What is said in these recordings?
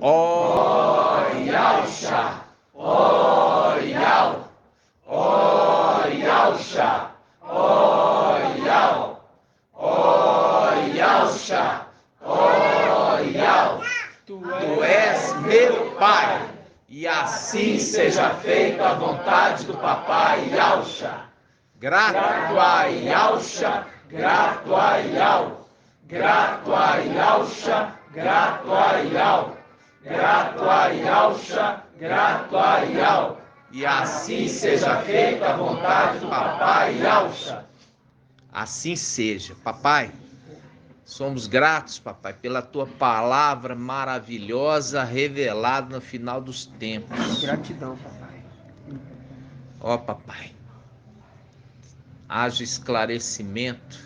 Ó Yalcha, ó Yal, ó Yalcha, ó Yal, ó Yalcha, ó Yal. Tu és meu Pai, e assim seja feita a vontade do Papai Yalcha. Grato a Yalcha, grato a Yal, grato a Yalcha, grato a Yal, grato a Yalcha, grato a Yal. E assim seja feita a vontade do Papai Yalcha. Assim seja, Papai. Somos gratos, Papai, pela Tua palavra maravilhosa revelada no final dos tempos. Gratidão, Papai. Ó, Papai, haja esclarecimento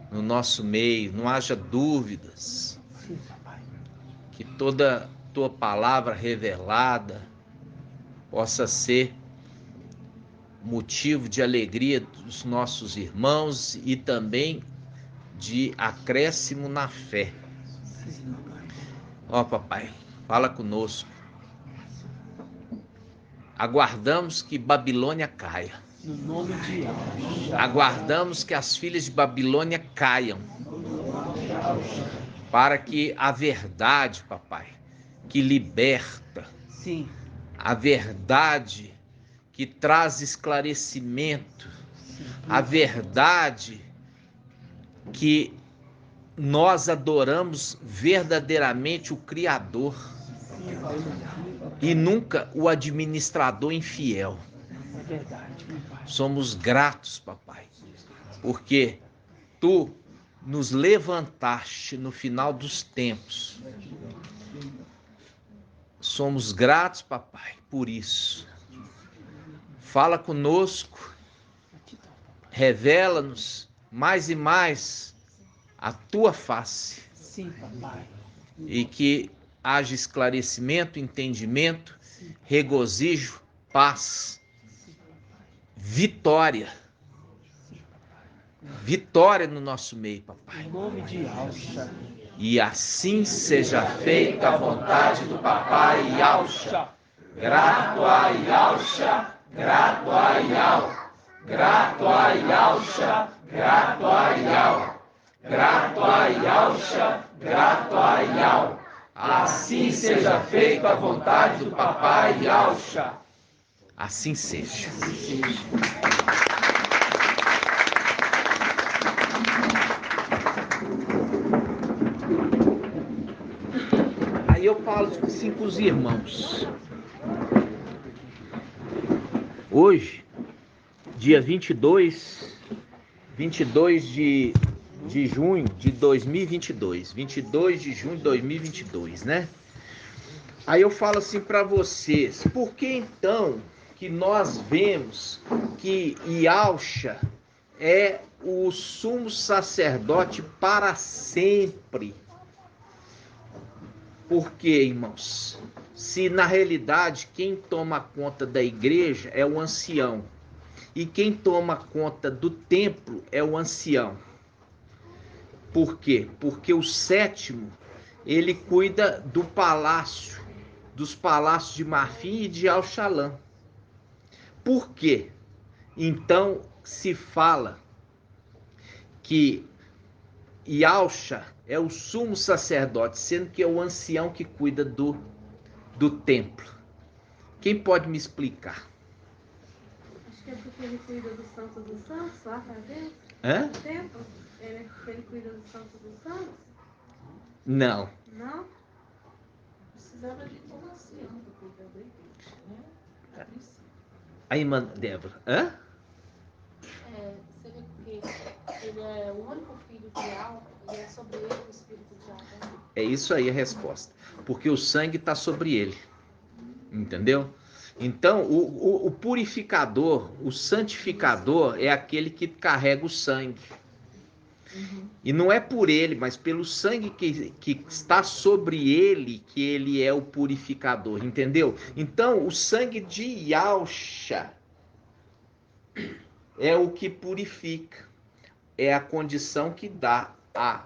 no nosso meio, não haja dúvidas. Sim, Papai. Que toda Tua palavra revelada possa ser motivo de alegria dos nossos irmãos e também de acréscimo na fé. Sim, Papai. Ó, Papai, fala conosco. Aguardamos que Babilônia caia. No nome de Yalcha. Aguardamos que as filhas de Babilônia caiam. Para que a verdade, Papai, que liberta, Sim. a verdade que traz esclarecimento, a verdade que nós adoramos verdadeiramente o Criador e nunca o administrador infiel. É verdade, meu Pai. Somos gratos, Papai, porque Tu nos levantaste no final dos tempos. Somos gratos, Papai, por isso. Fala conosco, revela-nos mais e mais a Tua face. Sim, Papai. E que haja esclarecimento, entendimento, regozijo, paz, vitória. Vitória no nosso meio, Papai. Em nome de Yalcha. E assim seja feita a vontade do Papai Yalcha. Grato a Yalcha, grato a Yal, grato a Yalcha, grato a Yal, grato a Yalcha, grato a Yal. Assim seja feita a vontade do Papai Yalcha. Assim seja. Aí eu falo assim com os irmãos. Hoje, dia 22 de junho de 2022. 22 de junho de 2022, né? Aí eu falo assim para vocês, por que então que nós vemos que Yalcha é o sumo sacerdote para sempre? Por quê, irmãos? Se na realidade quem toma conta da igreja é o ancião e quem toma conta do templo é o ancião. Por quê? Porque o sétimo, ele cuida do palácio, dos palácios de marfim e de Alxalã. Por quê? Então se fala que Yalcha é o sumo sacerdote, sendo que é o ancião que cuida do templo. Quem pode me explicar? Acho que é porque ele cuida dos santos dos santos lá pra dentro. Hã? No templo. Ele cuida dos santos dos santos? Não. Não? Precisava de um ancião para cuidar da igreja, né? A princípio. A irmã Débora. Hã? Seria porque ele é o único filho de Yahweh e é sobre ele o espírito de Yahweh. É isso aí a resposta. Porque o sangue está sobre ele. Entendeu? Então, o purificador, o santificador é aquele que carrega o sangue. E não é por ele, mas pelo sangue que está sobre ele que ele é o purificador, entendeu? Então, o sangue de Yalcha é o que purifica. É a condição que dá a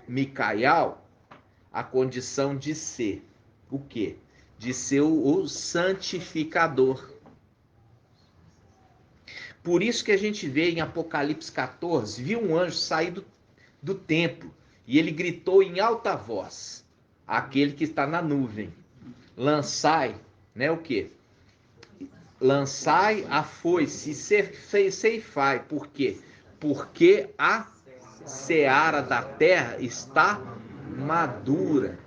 Micael a condição de ser o quê? De ser o santificador. Por isso que a gente vê em Apocalipse 14, viu um anjo sair do templo e ele gritou em alta voz, aquele que está na nuvem, lançai, né, o quê? Lançai a foice e ceifai. Por quê? Porque a seara da terra está madura.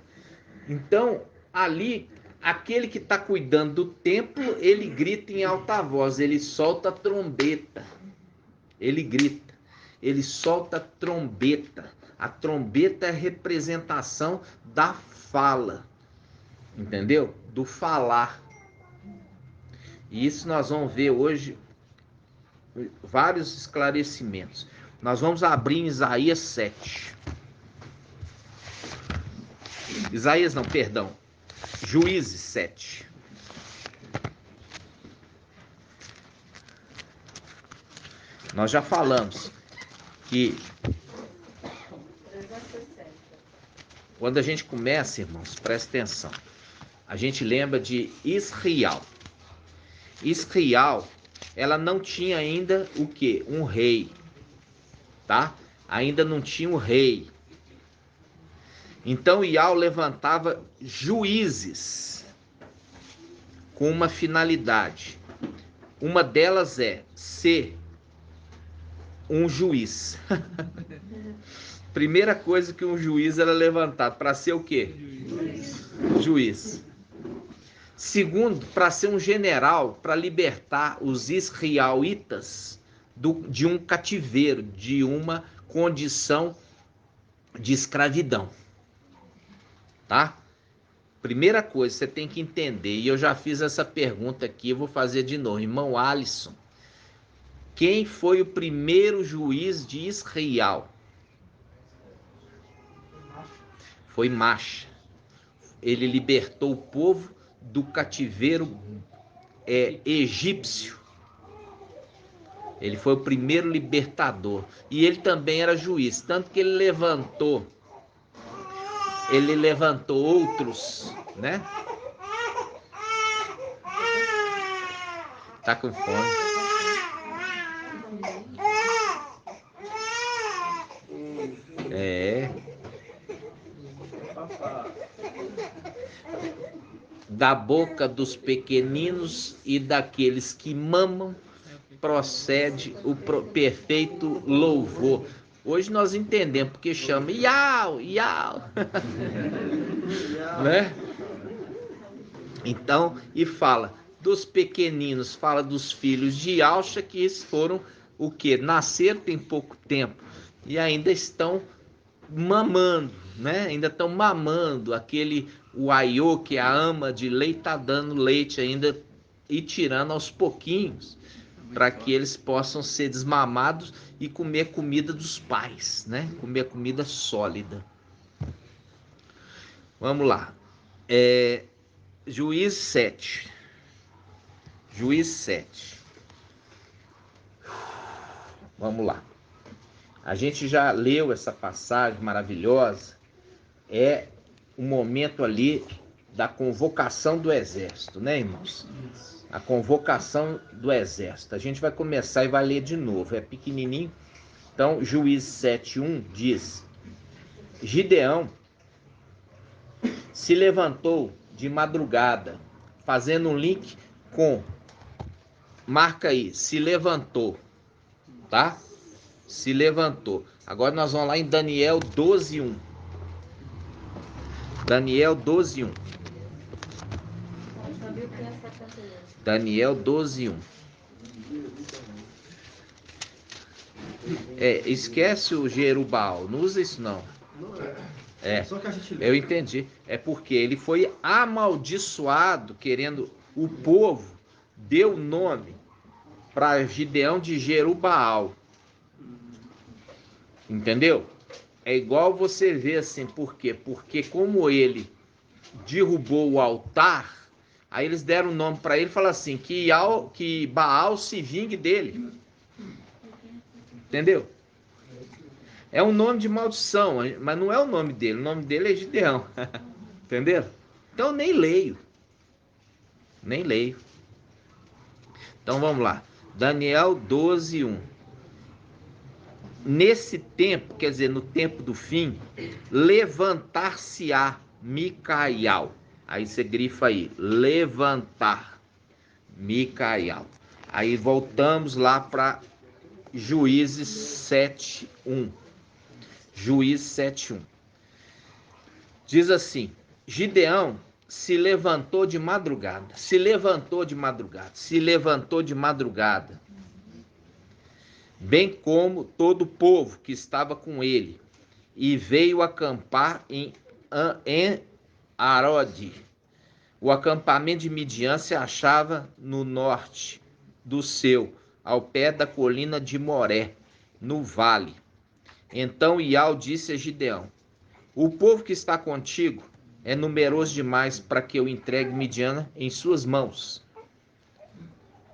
Então, ali, aquele que está cuidando do templo, ele grita em alta voz, ele solta a trombeta. Ele grita, ele solta a trombeta. A trombeta é a representação da fala, entendeu? Do falar. E isso nós vamos ver hoje vários esclarecimentos. Nós vamos abrir em Isaías 7. Isaías não, perdão. Juízes 7. Nós já falamos que quando a gente começa, irmãos, presta atenção. A gente lembra de Israel. Israel, ela não tinha ainda o quê? Um rei, tá? Ainda não tinha um rei. Então Iau levantava juízes com uma finalidade. Uma delas é ser um juiz. Primeira coisa que um juiz era levantado, para ser o quê? Juiz. Segundo, para ser um general, para libertar os israelitas de um cativeiro, de uma condição de escravidão. Tá? Primeira coisa, você tem que entender, e eu já fiz essa pergunta aqui, eu vou fazer de novo. Irmão Alisson, quem foi o primeiro juiz de Israel? Foi Macha. Ele libertou o povo do cativeiro egípcio. Ele foi o primeiro libertador. E ele também era juiz, tanto que ele levantou outros, né? Tá com fome. Da boca dos pequeninos e daqueles que mamam procede o perfeito louvor. Hoje nós entendemos porque chama Iau, Iau. Né? Então, e fala dos pequeninos, fala dos filhos de Alcha, que eles foram o quê? Nasceram tem pouco tempo e ainda estão mamando, né? Ainda estão mamando. O aiô, que é a ama de leite, está dando leite ainda e tirando aos pouquinhos, para que eles possam ser desmamados e comer comida dos pais, né? Comer comida sólida. Vamos lá. Juízes 7. Juízes 7. Vamos lá. A gente já leu essa passagem maravilhosa. É o momento ali da convocação do exército, né, irmãos? A convocação do exército. A gente vai começar e vai ler de novo. É pequenininho. Então, Juízes 7:1 diz: Gideão se levantou de madrugada, fazendo um link com, marca aí, se levantou, tá? Se levantou. Agora nós vamos lá em Daniel 12:1. Daniel 12:1. Daniel 12:1. Esquece o Jerubal, não usa isso não. Eu entendi. É porque ele foi amaldiçoado, querendo, o povo deu nome para Gideão de Jerubaal. Entendeu? É igual você vê assim, por quê? Porque como ele derrubou o altar, aí eles deram o nome para ele e falaram assim, que Baal se vingue dele. Entendeu? É um nome de maldição, mas não é o nome dele. O nome dele é Gideão. Entenderam? Então nem leio. Nem leio. Então vamos lá. Daniel 12, 1. Nesse tempo, quer dizer, no tempo do fim, levantar-se-á Micael. Aí você grifa aí, levantar Micael. Aí voltamos lá para Juízes 7:1. Juízes 7:1. Diz assim: Gideão se levantou de madrugada, bem como todo o povo que estava com ele, e veio acampar em Arode. O acampamento de Midian se achava no norte do seu, ao pé da colina de Moré, no vale. Então Ial disse a Gideão: o povo que está contigo é numeroso demais para que eu entregue Midian em suas mãos.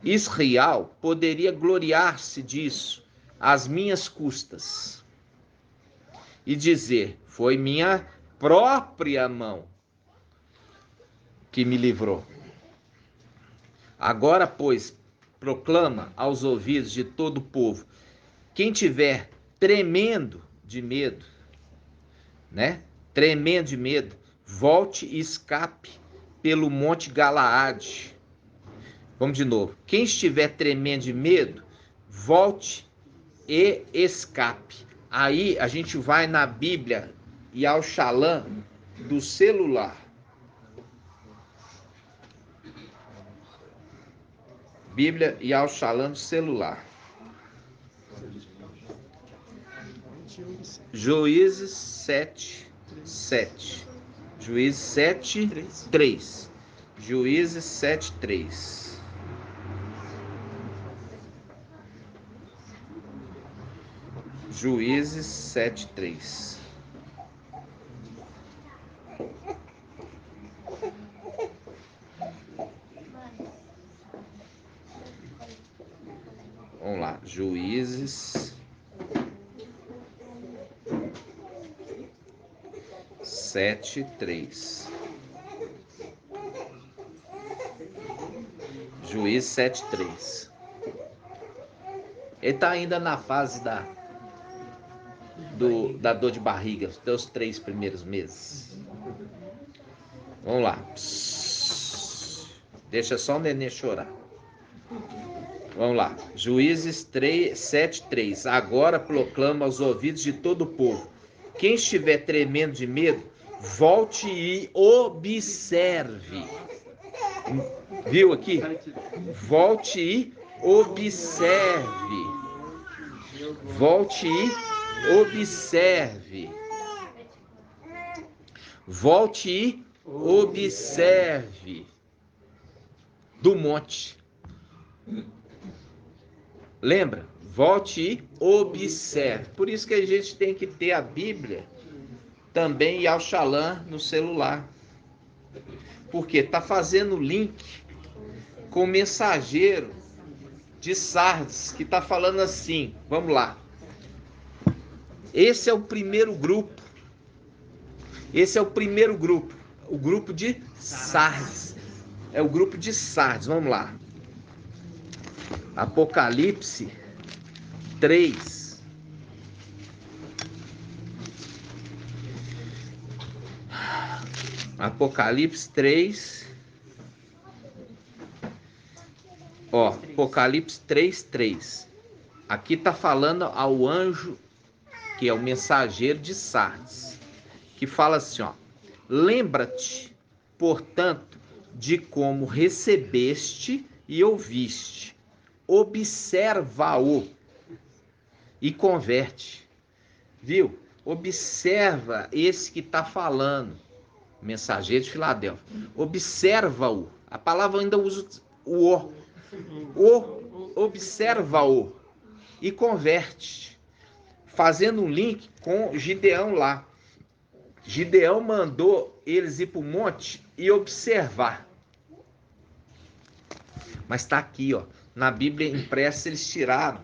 Israel poderia gloriar-se disso às minhas custas e dizer: foi minha própria mão que me livrou. Agora, pois, proclama aos ouvidos de todo o povo: quem tiver tremendo de medo, tremendo de medo, volte e escape pelo monte Galaade. Vamos de novo. Quem estiver tremendo de medo, volte e escape. Aí a gente vai na Bíblia e ao Shalom do celular. Bíblia e ao Shalom do celular. Juízes 7:7. Juízes 7:3. Juízes 7:3. Juízes 7:3. Vamos lá, Juízes 7:3. Juízes 7:3. Ele está ainda na fase da dor de barriga, dos 3 primeiros meses. Vamos lá. Deixa só o neném chorar. Vamos lá. Juízes 7:3. Agora proclama aos ouvidos de todo o povo: quem estiver tremendo de medo, volte e observe. Viu aqui? Volte e observe. Volte e observe. Volte e observe do monte. Lembra? Volte e observe. Por isso que a gente tem que ter a Bíblia também e ao Shalom no celular. Porque está fazendo link com o mensageiro de Sardes, que está falando assim. Vamos lá. Esse é o primeiro grupo. O grupo de Sardes. É o grupo de Sardes. Vamos lá. Apocalipse 3. Apocalipse 3. Apocalipse 3:3. Aqui está falando ao anjo, que é o mensageiro de Sardes, que fala assim, lembra-te, portanto, de como recebeste e ouviste, observa-o e converte. Viu? Observa esse que está falando, mensageiro de Filadélfia. Observa-o. A palavra ainda usa o. Observa-o e converte. Fazendo um link com Gideão lá. Gideão mandou eles ir para o monte e observar. Mas está aqui, na Bíblia impressa, eles tiraram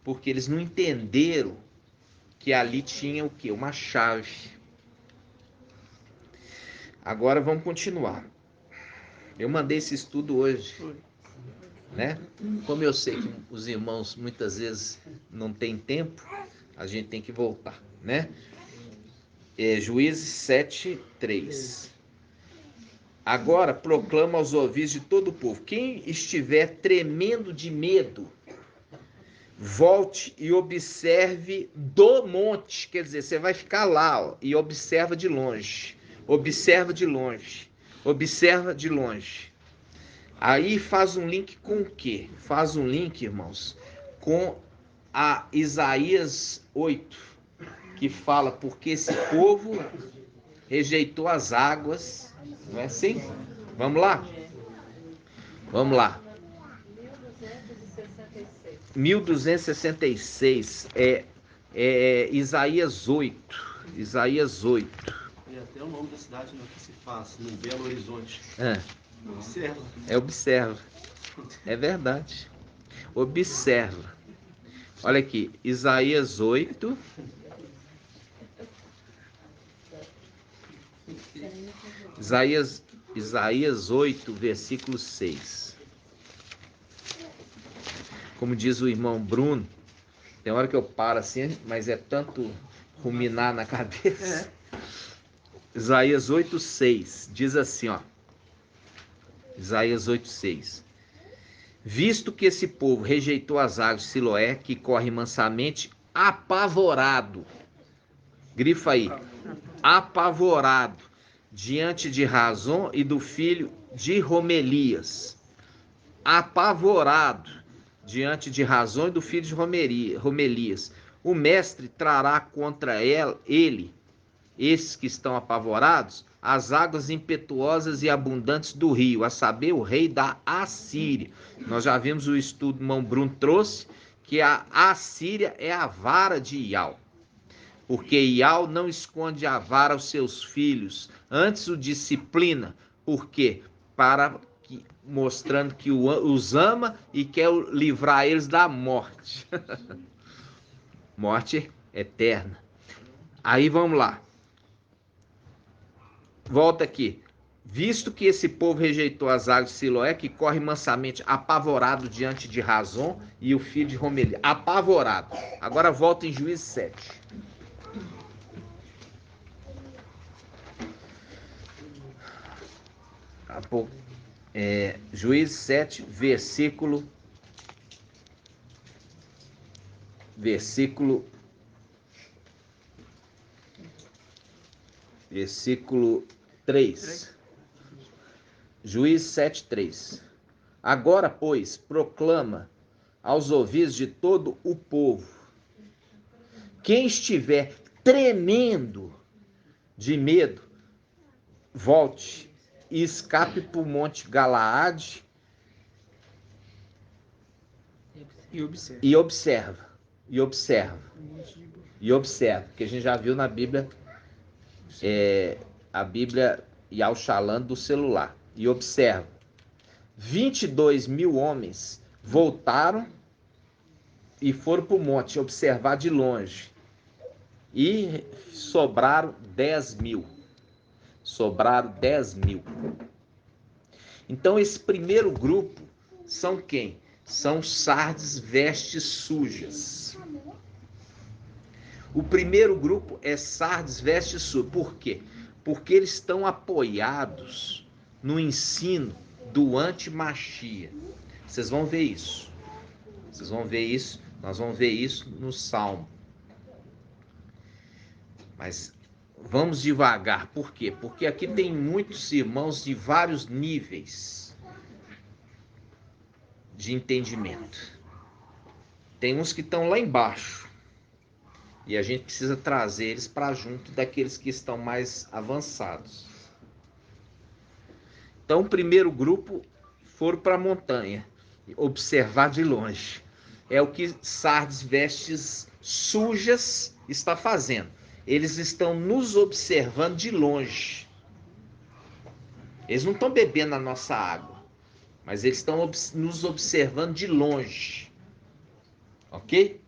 porque eles não entenderam que ali tinha o quê? Uma chave. Agora vamos continuar. Eu mandei esse estudo hoje, né? Como eu sei que os irmãos muitas vezes não têm tempo, a gente tem que voltar, né? Juízes 7:3. Agora proclama aos ouvidos de todo o povo: quem estiver tremendo de medo, volte e observe do monte. Quer dizer, você vai ficar lá, ó, e observa de longe. Observa de longe. Observa de longe. Aí faz um link com o quê? Faz um link, irmãos, com a Isaías 8, que fala: porque esse povo rejeitou as águas. Não é assim? Vamos lá? Vamos lá. 1266 é Isaías 8. Isaías 8. E até o nome da cidade que se faz, no Belo Horizonte. Observa. Observa. É verdade. Observa. Olha aqui, Isaías 8. Isaías 8, versículo 6. Como diz o irmão Bruno, tem hora que eu paro assim, mas é tanto ruminar na cabeça. Isaías 8, 6. Diz assim, ó. Isaías 8, 6. Visto que esse povo rejeitou as águas de Siloé, que corre mansamente, apavorado. Grifa aí. Apavorado. Diante de Razon e do filho de Romelias. Apavorado. Diante de Razon e do filho de Romelias. O mestre trará contra ele, esses que estão apavorados, as águas impetuosas e abundantes do rio, a saber, o rei da Assíria. Nós já vimos o estudo que o irmão Bruno trouxe, que a Assíria é a vara de Iau. Porque Iau não esconde a vara aos seus filhos, antes o disciplina. Por quê? Mostrando que os ama e quer livrar eles da morte. Morte eterna. Aí vamos lá. Volta aqui. Visto que esse povo rejeitou as águas de Siloé, que corre mansamente apavorado diante de Razon e o filho de Romeli. Apavorado. Agora volta em Juízes 7. Juízes 7, versículo 3. Juízes 7, 3. Agora, pois, proclama aos ouvidos de todo o povo: quem estiver tremendo de medo, volte e escape para o monte Galaade e observa, porque a gente já viu na Bíblia, a Bíblia Yahushalando do celular, e observa, 22 mil homens voltaram e foram para o monte observar de longe, e sobraram 10 mil. Então esse primeiro grupo são quem? São sardes vestes sujas. O primeiro grupo é sardes vestes sujas. Por quê? Porque eles estão apoiados no ensino do anti-Machia. Vocês vão ver isso. Nós vamos ver isso no Salmo. Mas vamos devagar. Por quê? Porque aqui tem muitos irmãos de vários níveis de entendimento. Tem uns que estão lá embaixo. E a gente precisa trazer eles para junto daqueles que estão mais avançados. Então, o primeiro grupo foram para a montanha, observar de longe. É o que sardes vestes sujas está fazendo. Eles estão nos observando de longe. Eles não estão bebendo a nossa água, mas eles estão nos observando de longe. Ok?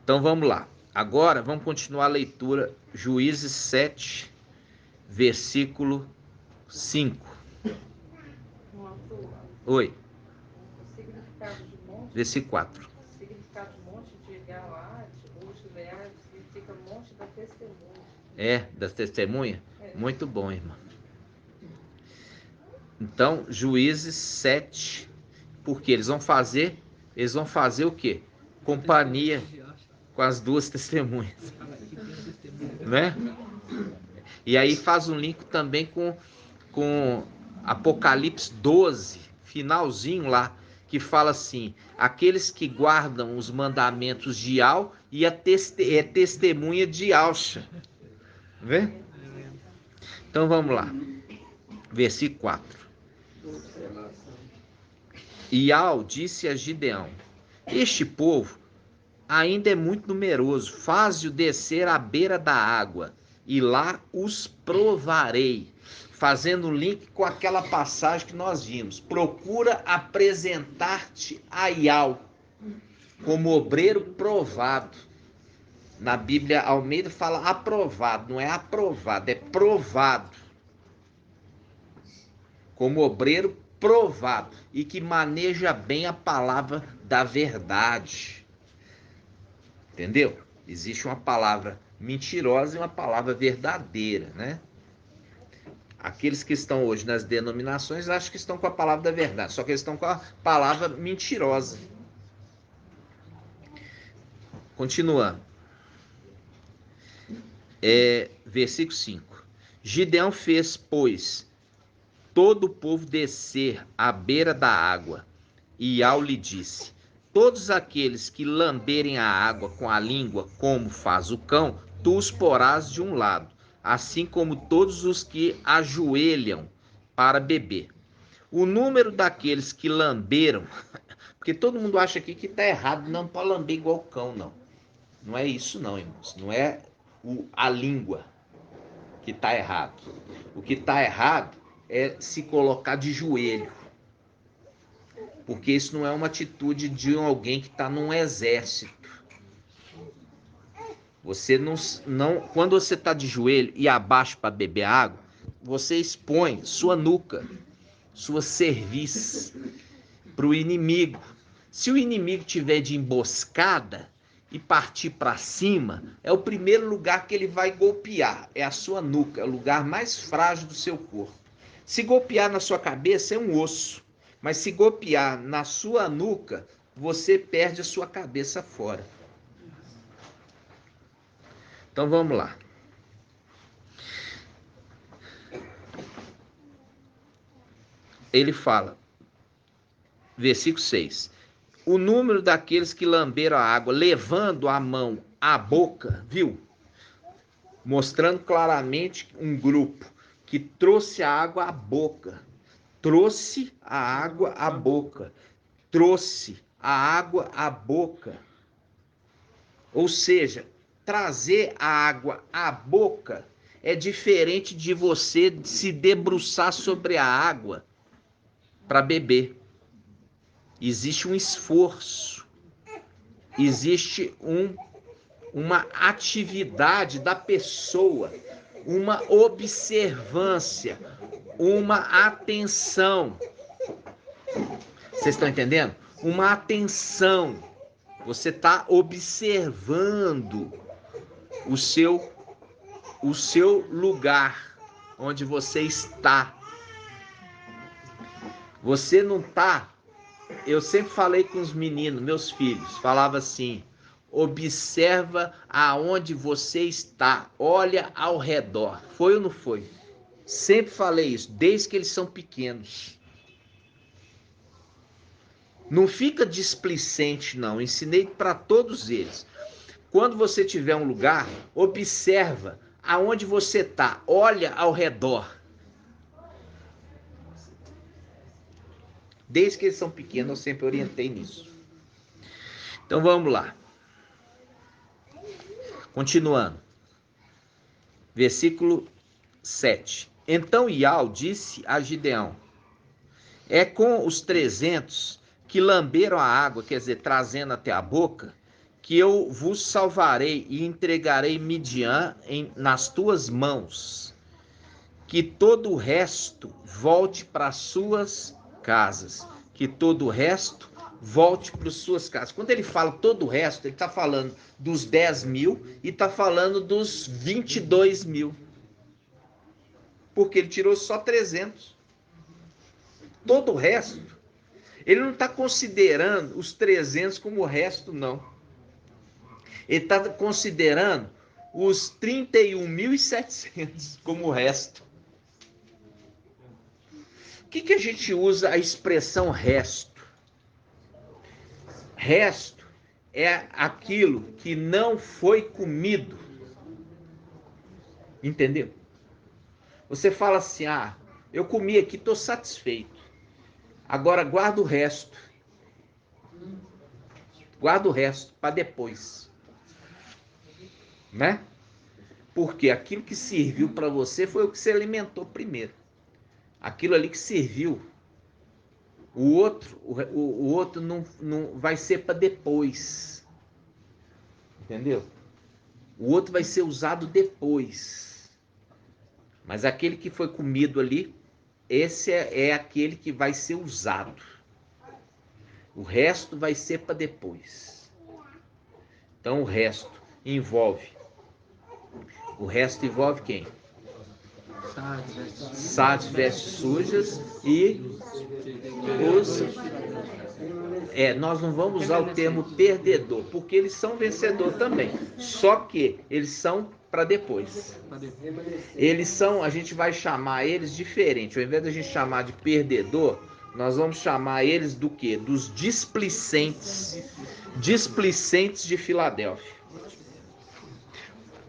Então vamos lá. Agora vamos continuar a leitura. Juízes 7, versículo 5. Oi. O significado de monte, Versículo 4. o significado de monte de Galaad ou de Leade significa monte da testemunha. É, das testemunhas? É. Muito bom, irmão. Então, Juízes 7, porque eles vão fazer o quê? Companhia com as duas testemunhas, né? E aí faz um link também com Apocalipse 12, finalzinho lá, que fala assim: aqueles que guardam os mandamentos de Al e é testemunha de Alcha. Vê? Então vamos lá. Versículo 4. E Al disse a Gideão: este povo ainda é muito numeroso, faze-o descer à beira da água, e lá os provarei. Fazendo um link com aquela passagem que nós vimos. Procura apresentar-te a Ial como obreiro provado. Na Bíblia Almeida fala aprovado, não é aprovado, é provado. Como obreiro provado e que maneja bem a palavra da verdade. Entendeu? Existe uma palavra mentirosa e uma palavra verdadeira, né? Aqueles que estão hoje nas denominações acham que estão com a palavra da verdade, só que eles estão com a palavra mentirosa. Continuando. Versículo 5. Gideão fez, pois, todo o povo descer à beira da água, e Al lhe disse: todos aqueles que lamberem a água com a língua, como faz o cão, tu os porás de um lado, assim como todos os que ajoelham para beber. O número daqueles que lamberam, porque todo mundo acha aqui que está errado, não para lamber igual o cão, não. Não é isso não, irmãos. Não é a língua que está errado. O que está errado é se colocar de joelho. Porque isso não é uma atitude de alguém que está num exército. Você não, quando você está de joelho e abaixo para beber água, você expõe sua nuca, sua cerviz para o inimigo. Se o inimigo tiver de emboscada e partir para cima, é o primeiro lugar que ele vai golpear, é a sua nuca, é o lugar mais frágil do seu corpo. Se golpear na sua cabeça é um osso, mas se golpear na sua nuca, você perde a sua cabeça fora. Então vamos lá. Ele fala, versículo 6. O número daqueles que lamberam a água, levando a mão à boca, viu? Mostrando claramente um grupo que trouxe a água à boca. Trouxe a água à boca. Trouxe a água à boca. Ou seja, trazer a água à boca é diferente de você se debruçar sobre a água para beber. Existe um esforço, existe uma atividade da pessoa, uma observância, uma atenção. Vocês estão entendendo? Uma atenção. Você está observando o seu lugar, onde você está. Você não está... Eu sempre falei com os meninos, meus filhos, falava assim: observa aonde você está, olha ao redor. Foi ou não foi? Sempre falei isso, desde que eles são pequenos. Não fica displicente, não. Ensinei para todos eles. Quando você tiver um lugar, observa aonde você está, olha ao redor. Desde que eles são pequenos, eu sempre orientei nisso. Então vamos lá. Continuando. Versículo 7. Então Ial disse a Gideão: é com os 300 que lamberam a água, quer dizer, trazendo até a boca, que eu vos salvarei e entregarei Midian nas tuas mãos, que todo o resto volte para as suas casas, que todo o resto volte para as suas casas. Quando ele fala todo o resto, ele está falando dos 10 mil e está falando dos 22 mil, porque ele tirou só 300. Todo o resto, ele não está considerando os 300 como o resto, não. Ele está considerando os 31.700 como o resto. O que a gente usa a expressão resto? Resto é aquilo que não foi comido. Entendeu? Você fala assim, eu comi aqui, estou satisfeito. Agora guarda o resto. Guarda o resto para depois. Né? Porque aquilo que serviu para você foi o que você alimentou primeiro. Aquilo ali que serviu. O outro não vai ser para depois. Entendeu? O outro vai ser usado depois. Mas aquele que foi comido ali, esse é aquele que vai ser usado. O resto vai ser para depois. Então o resto envolve quem? Sades, vestes sujas e os... nós não vamos usar o termo perdedor, porque eles são vencedor também. Só que eles são para depois. Eles são, a gente vai chamar eles diferente. Ao invés de a gente chamar de perdedor, nós vamos chamar eles do quê? Dos displicentes. Displicentes de Filadélfia.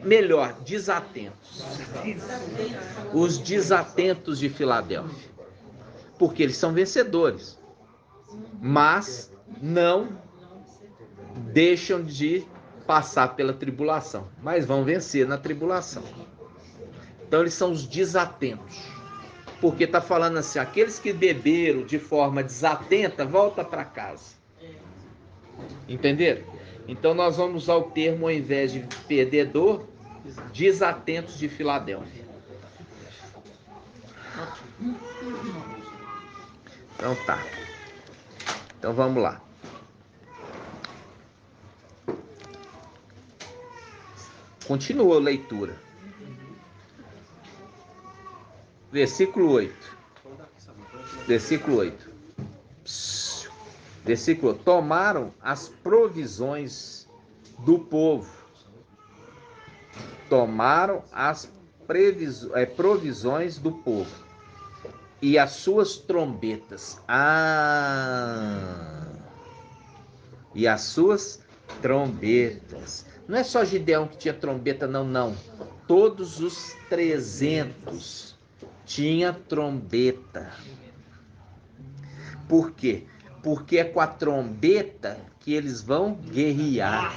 Melhor, desatentos. Os desatentos de Filadélfia. Porque eles são vencedores. Mas não deixam de passar pela tribulação. Mas vão vencer na tribulação. Então eles são os desatentos. Porque está falando assim, aqueles que beberam de forma desatenta, volta para casa. Entenderam? Então nós vamos usar o termo, ao invés de perdedor, desatentos de Filadélfia. Então tá. Então vamos lá. Continua a leitura. Versículo 8. Versículo 8. Versículo 8. Tomaram as provisões do povo. Tomaram as provisões do povo. E as suas trombetas. E as suas trombetas. Não é só Gideão que tinha trombeta, não. Todos os 300 tinha trombeta. Por quê? Porque é com a trombeta que eles vão guerrear.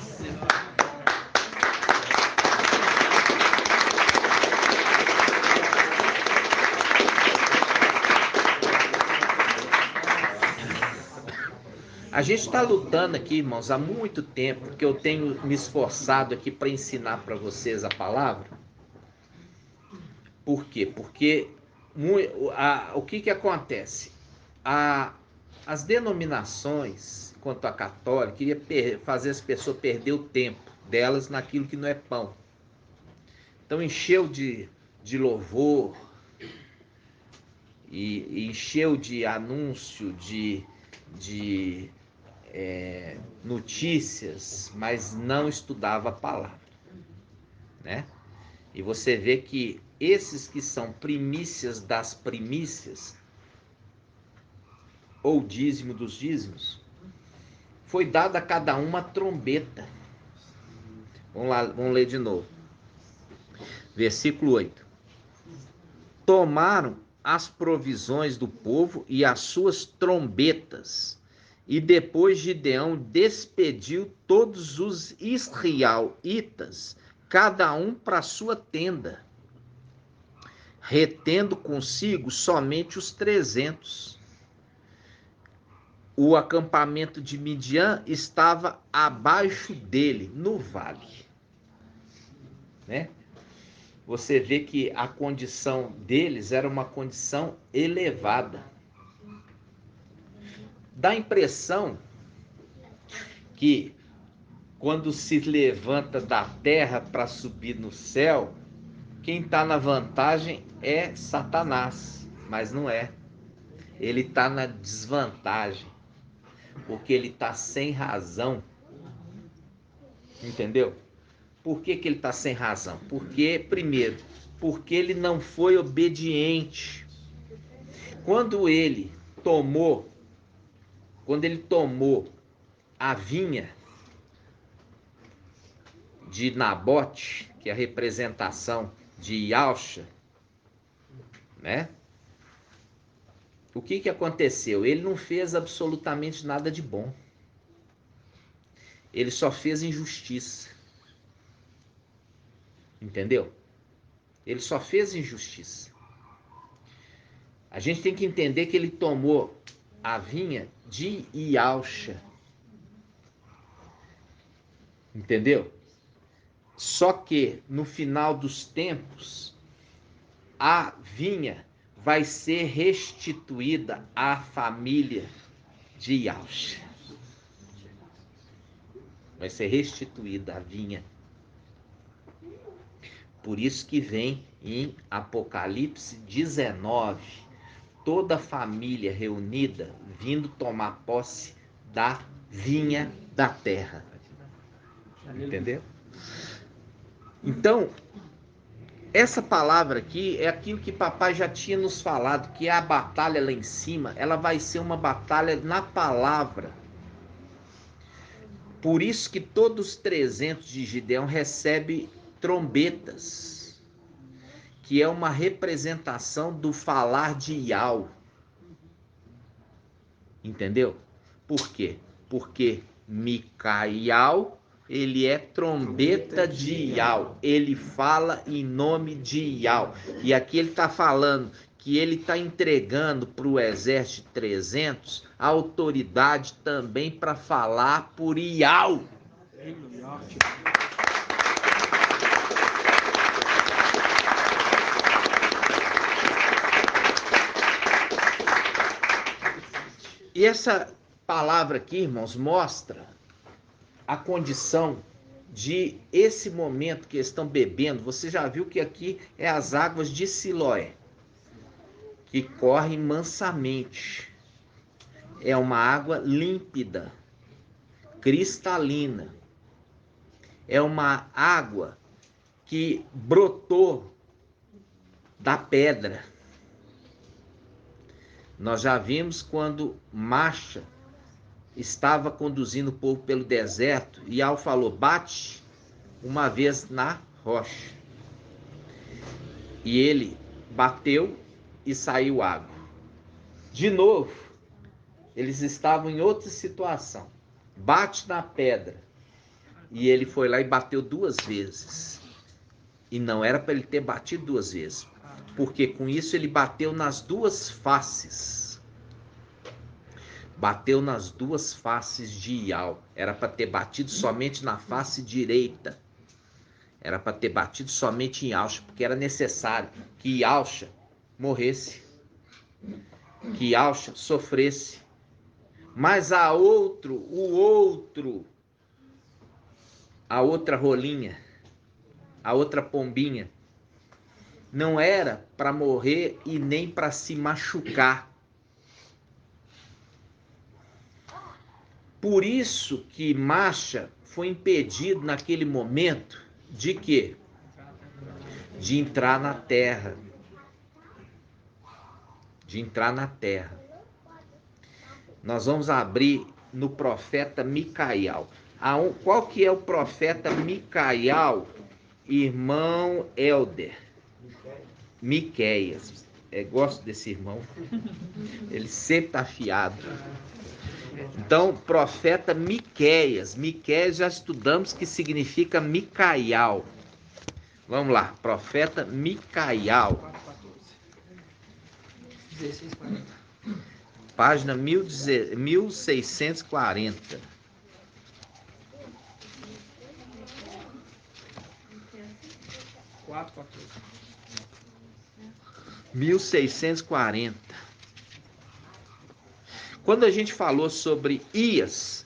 A gente está lutando aqui, irmãos, há muito tempo que eu tenho me esforçado aqui para ensinar para vocês a palavra. Por quê? Porque o que acontece? As denominações, quanto a católica, queria fazer as pessoas perder o tempo delas naquilo que não é pão. Então encheu de louvor, e encheu de anúncio, de notícias, mas não estudava a palavra, né? E você vê que esses que são primícias das primícias, ou dízimo dos dízimos, foi dada a cada uma trombeta. Vamos lá, vamos ler de novo. Versículo 8. Tomaram as provisões do povo e as suas trombetas. E depois Gideão despediu todos os israelitas, cada um para sua tenda, retendo consigo somente os 300. o acampamento de Midian estava abaixo dele, no vale. Né? Você vê que a condição deles era uma condição elevada. Dá a impressão que quando se levanta da terra para subir no céu, quem está na vantagem é Satanás, mas não é. Ele está na desvantagem, porque ele está sem razão. Entendeu? Por que ele está sem razão? Porque, primeiro, porque ele não foi obediente. Quando ele tomou a vinha de Nabote, que é a representação de Ialcha, né? O que aconteceu? Ele não fez absolutamente nada de bom. Ele só fez injustiça. Entendeu? Ele só fez injustiça. A gente tem que entender que ele tomou a vinha de Ialcha. Entendeu? Só que no final dos tempos, a vinha vai ser restituída à família de Ialcha. Vai ser restituída a vinha. Por isso que vem em Apocalipse 19, toda a família reunida vindo tomar posse da vinha da terra. Entendeu? Então, essa palavra aqui é aquilo que papai já tinha nos falado, que a batalha lá em cima, ela vai ser uma batalha na palavra. Por isso que todos os 300 de Gideão recebem trombetas, que é uma representação do falar de Iau. Entendeu? Por quê? Porque Micaial, ele é trombeta de Iau. Ele fala em nome de Iau. E aqui ele está falando que ele está entregando para o exército 300 a autoridade também para falar por Iau. E essa palavra aqui, irmãos, mostra a condição de esse momento que eles estão bebendo. Você já viu que aqui é as águas de Siloé, que correm mansamente. É uma água límpida, cristalina. É uma água que brotou da pedra. Nós já vimos quando Macha estava conduzindo o povo pelo deserto e Iau falou, bate uma vez na rocha. E ele bateu e saiu água. De novo, eles estavam em outra situação. Bate na pedra. E ele foi lá e bateu 2 vezes. E não era para ele ter batido 2 vezes. Porque com isso ele bateu nas 2 faces. Bateu nas 2 faces de Iau. Era para ter batido somente na face direita. Era para ter batido somente em Ialcha, porque era necessário que Ialcha morresse. Que Ialcha sofresse. Mas a outra rolinha, a outra pombinha, não era para morrer e nem para se machucar. Por isso que Macha foi impedido naquele momento de quê? De entrar na terra. De entrar na terra. Nós vamos abrir no profeta Micaial. Qual que é o profeta Micaial, irmão Helder? Miqueias. Gosto desse irmão. Ele sempre está afiado. Então, profeta Miqueias. Miqueias já estudamos que significa Micaial. Vamos lá, profeta Micaial. Página 1640. 1640. Quando a gente falou sobre Ias,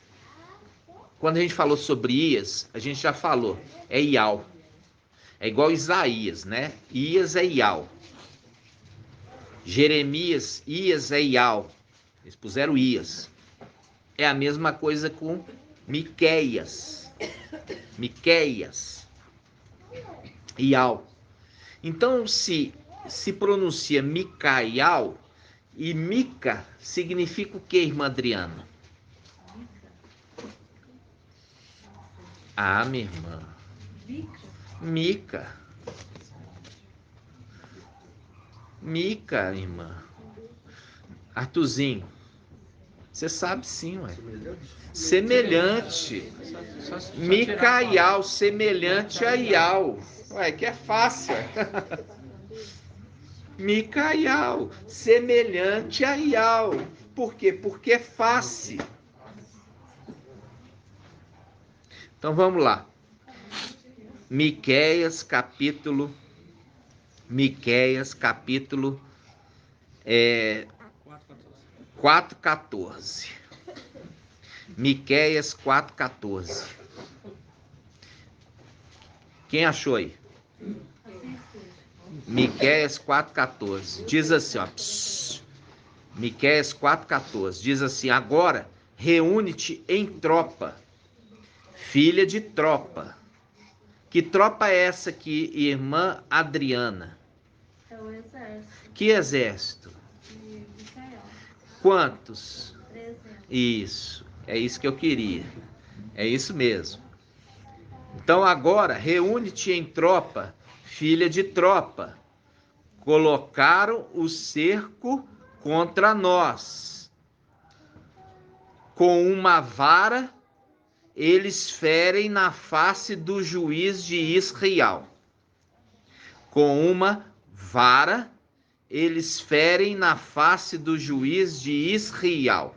a gente já falou, é Ial. É igual Isaías, né? Ias é Ial. Jeremias, Ias é Ial. Eles puseram Ias. É a mesma coisa com Miqueias. Miqueias. Ial. Então se pronuncia Micaial, e Mica significa o que, irmã Adriana? Ah, minha irmã. Mica. Mica, irmã. Artuzinho. Você sabe sim, ué. Semelhante. Micaial, semelhante a Ial. Ué, que é fácil. Micaial, semelhante a Ial. Por quê? Porque é fácil. Então vamos lá. Miqueias capítulo 4:14. Miqueias 4:14. Quem achou aí? Miqueias 4:14. Diz assim, ó. Miqueias 4:14. Diz assim: agora reúne-te em tropa, filha de tropa. Que tropa é essa aqui, irmã Adriana? É o exército Que exército? de Micael. Quantos? 300. Isso, é isso que eu queria. É isso mesmo. Então agora, reúne-te em tropa, filha de tropa. Colocaram o cerco contra nós. Com uma vara, eles ferem na face do juiz de Israel. Com uma vara, eles ferem na face do juiz de Israel.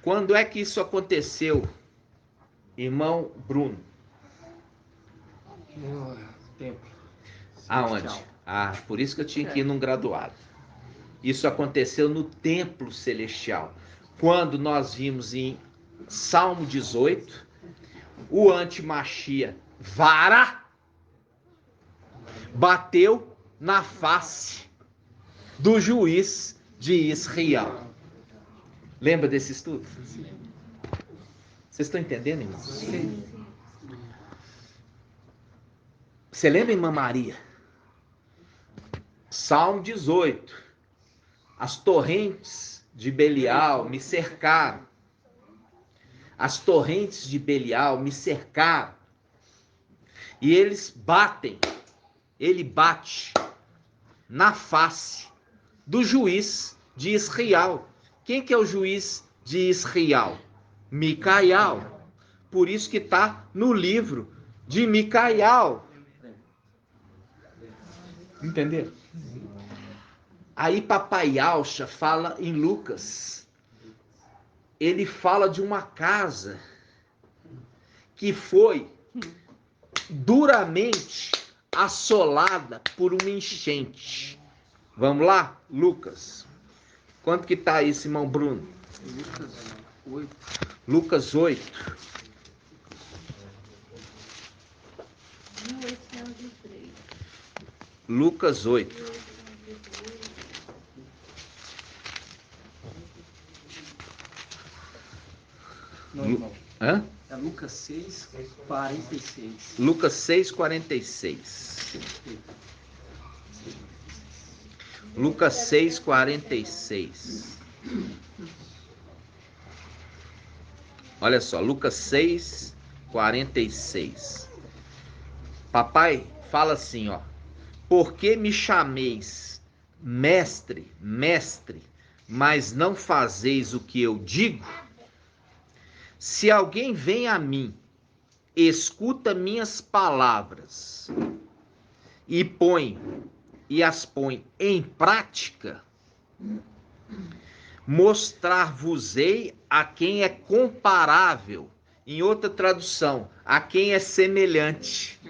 Quando é que isso aconteceu, irmão Bruno? No templo. Aonde? Ah, por isso que eu tinha que ir num graduado. Isso aconteceu no templo celestial. Quando nós vimos em Salmo 18, o antimachia vara bateu na face do juiz de Israel. Lembra desse estudo? Vocês estão entendendo, irmãos? Sim. Você lembra, irmã Maria? Salmo 18. As torrentes de Belial me cercaram. As torrentes de Belial me cercaram. E eles batem. Ele bate na face do juiz de Israel. Quem que é o juiz de Israel? Micaial. Por isso que está no livro de Micaial. Entenderam? Aí Papai Alcha fala em Lucas. Ele fala de uma casa que foi duramente assolada por uma enchente. Vamos lá, Lucas. Quanto que tá aí, irmão Bruno? Lucas 8. Lucas 8. 1803. Lucas 8. Não, irmão. Hã? É Lucas 6, 46. Lucas 6:46. Lucas 6:46. Olha só, Lucas 6:46. Papai fala assim, ó: por que me chameis mestre, mestre, mas não fazeis o que eu digo? Se alguém vem a mim, escuta minhas palavras e as põe em prática, Mostrar-vos-ei a quem é comparável. Em outra tradução, a quem é semelhante.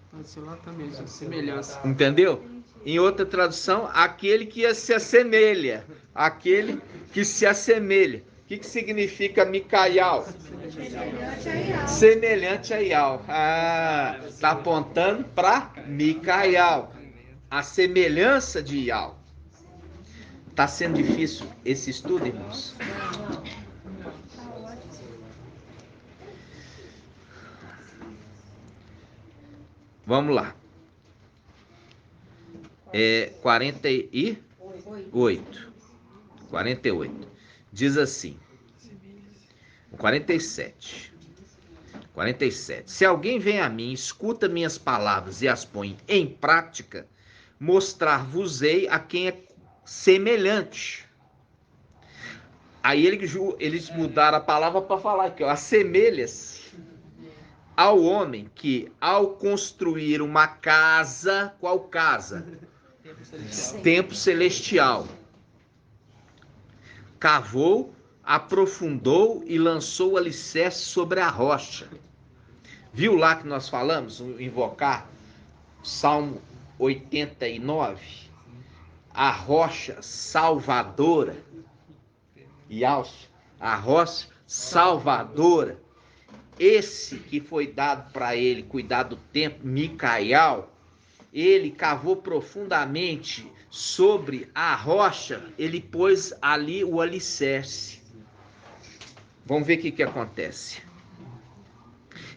Apareceu lá também, essa semelhança. Entendeu? Em outra tradução, aquele que se assemelha. Aquele que se assemelha. O que significa Micaial? Semelhante a Ial. Ah, está apontando para Micaial. A semelhança de Ial. Está sendo difícil esse estudo, irmãos? Vamos lá. 48. Diz assim. 47. Se alguém vem a mim, escuta minhas palavras e as põe em prática, mostrar-vos-ei a quem é semelhante. Aí eles mudaram a palavra para falar que assemelha-se ao homem que, ao construir uma casa, qual casa? Templo celestial. Cavou, aprofundou e lançou o alicerce sobre a rocha. Viu lá que nós falamos, invocar Salmo 89? A rocha salvadora. Yahshua, a rocha salvadora. Esse que foi dado para ele cuidar do templo, Micaial, ele cavou profundamente sobre a rocha, ele pôs ali o alicerce. Vamos ver o que acontece.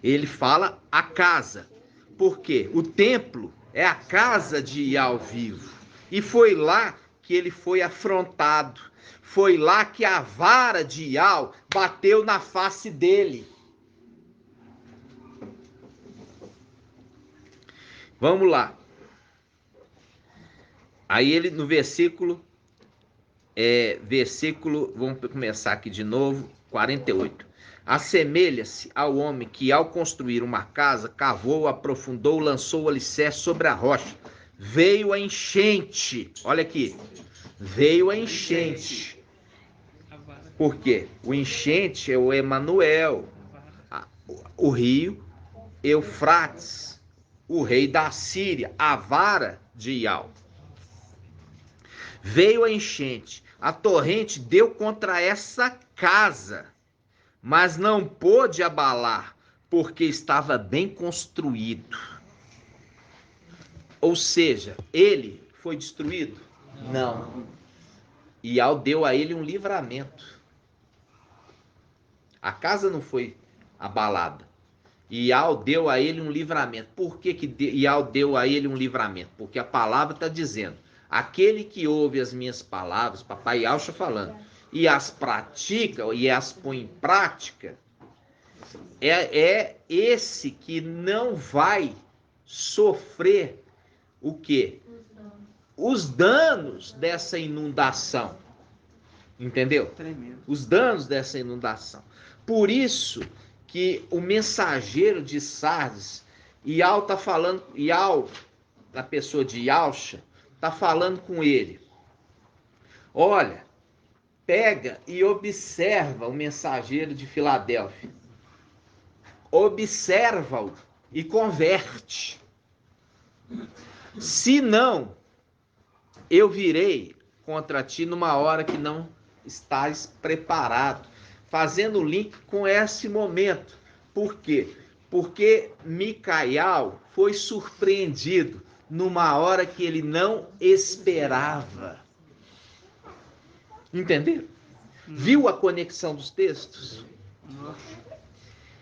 Ele fala a casa. Por quê? O templo é a casa de Ial vivo. E foi lá que ele foi afrontado. Foi lá que a vara de Ial bateu na face dele. Vamos lá. Aí ele no versículo, vamos começar aqui de novo, 48. Assemelha-se ao homem que ao construir uma casa, cavou, aprofundou, lançou o alicerce sobre a rocha. Veio a enchente. Olha aqui. Veio a enchente. Por quê? O enchente é o Emanuel, o rio Eufrates, o rei da Síria, a vara de Ial. Veio a enchente, a torrente deu contra essa casa, mas não pôde abalar, porque estava bem construído. Ou seja, ele foi destruído? Não. Ial deu a ele um livramento. A casa não foi abalada. Ial deu a ele um livramento. Por que Ial deu a ele um livramento? Porque a palavra está dizendo: aquele que ouve as minhas palavras, papai Ial está falando, e as pratica, e as põe em prática, é esse que não vai sofrer o quê? Os danos dessa inundação. Entendeu? Tremendo. Os danos dessa inundação. Por isso que o mensageiro de Sardes, Ial está falando, Ial, a pessoa de Yahshua, está falando com ele. Olha, pega e observa o mensageiro de Filadélfia. Observa-o e converte. Se não, eu virei contra ti numa hora que não estás preparado. Fazendo link com esse momento. Por quê? Porque Micaial foi surpreendido numa hora que ele não esperava. Entenderam? Viu a conexão dos textos?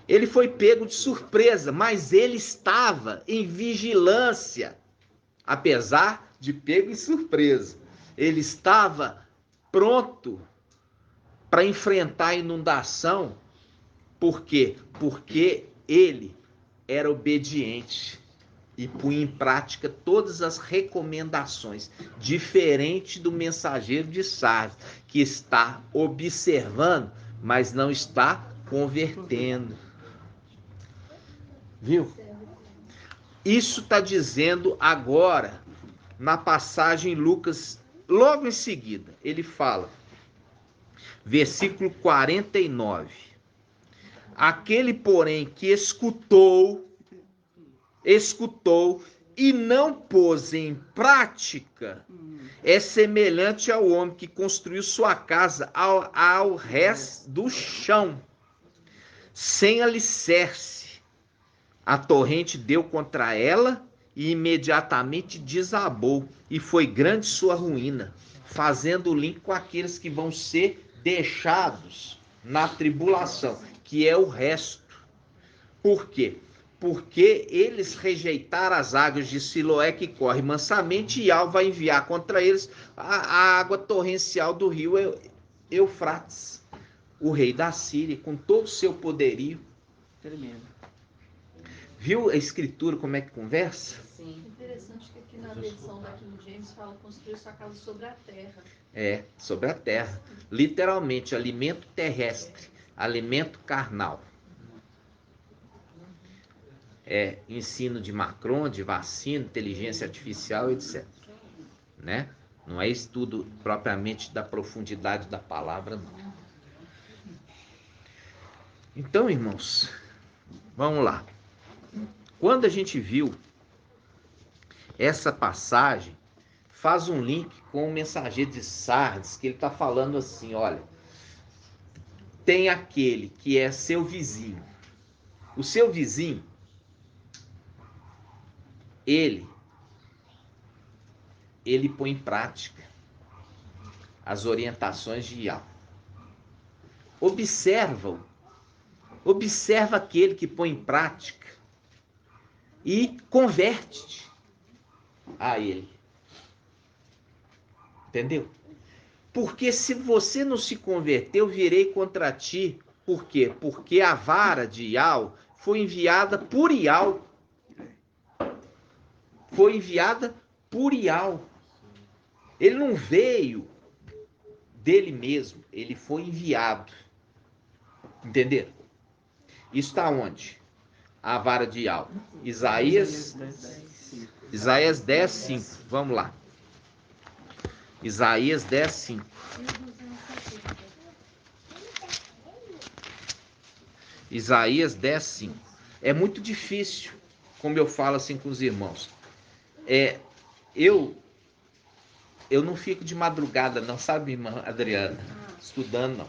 Ele foi pego de surpresa, mas ele estava em vigilância. Apesar de pego em surpresa, ele estava pronto para enfrentar a inundação. Por quê? Porque ele era obediente e punha em prática todas as recomendações, diferente do mensageiro de Sardes, que está observando, mas não está convertendo. Viu? Isso está dizendo agora, na passagem Lucas logo em seguida, ele fala, versículo 49. Aquele, porém, que escutou e não pôs em prática, é semelhante ao homem que construiu sua casa ao rés do chão, sem alicerce. A torrente deu contra ela e imediatamente desabou, e foi grande sua ruína, fazendo o link com aqueles que vão ser deixados na tribulação, que é o resto. Por quê? Porque eles rejeitaram as águas de Siloé que corre mansamente, e Yahvé vai enviar contra eles a água torrencial do rio Eufrates, o rei da Síria, com todo o seu poderio. Tremendo. Viu a escritura como é que conversa? Sim. Interessante que aqui na versão da King James fala construir sua casa sobre a terra. É, sobre a terra. Literalmente, alimento terrestre, alimento carnal. É ensino de Macron, de vacina, inteligência artificial, etc. Né? Não é estudo propriamente da profundidade da palavra, não. Então, irmãos, vamos lá. Quando a gente viu essa passagem, faz um link com o mensageiro de Sardes, que ele está falando assim, olha, tem aquele que é seu vizinho. O seu vizinho, ele põe em prática as orientações de Yahvé. Observa aquele que põe em prática e converte-te a ele. Entendeu? Porque se você não se converter, eu virei contra ti. Por quê? Porque a vara de Yahvé foi enviada por Yahvé. Foi enviada por Yahvé. Ele não veio dele mesmo, ele foi enviado. Entenderam? Isso está onde? A vara de Yahvé. Isaías 10, 5. Vamos lá. Isaías 10, 5. Isaías 10, 5. É muito difícil, como eu falo assim com os irmãos. Eu não fico de madrugada, não, sabe, irmã Adriana? Estudando, não.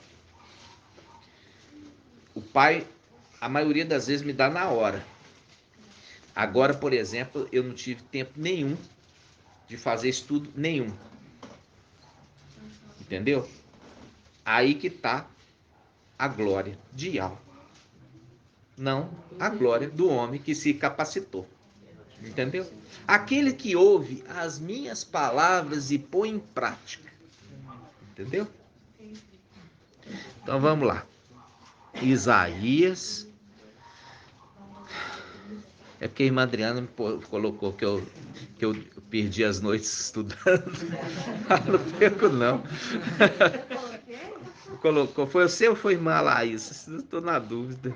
O pai, a maioria das vezes, me dá na hora. Agora, por exemplo, eu não tive tempo nenhum de fazer estudo nenhum. Entendeu? Aí que está a glória de Yahvé. Não a glória do homem que se capacitou. Entendeu? Aquele que ouve as minhas palavras e põe em prática. Entendeu? Então vamos lá. Isaías. É porque a irmã Adriana me colocou que eu perdi as noites estudando. Não perco, não. Colocou. Foi você ou foi a irmã Laís? Estou na dúvida.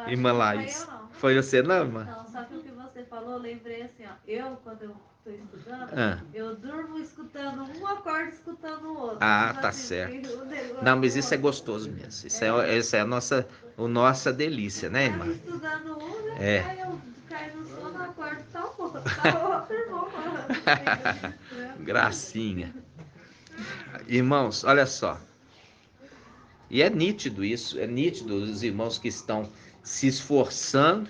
Irmã Laís. Foi você, não, irmã? Não, só que o que você falou, eu lembrei assim, ó. Eu, quando eu estou estudando, eu durmo escutando um acorde, escutando o outro. Ah, tá certo. Não, mas isso é gostoso mesmo. Isso é a nossa delícia, né, irmã? Estudando um, né? Aí eu caio no sono, acordo, tá outro irmão falando. Gracinha. Irmãos, olha só. E é nítido isso, é nítido os irmãos que estão se esforçando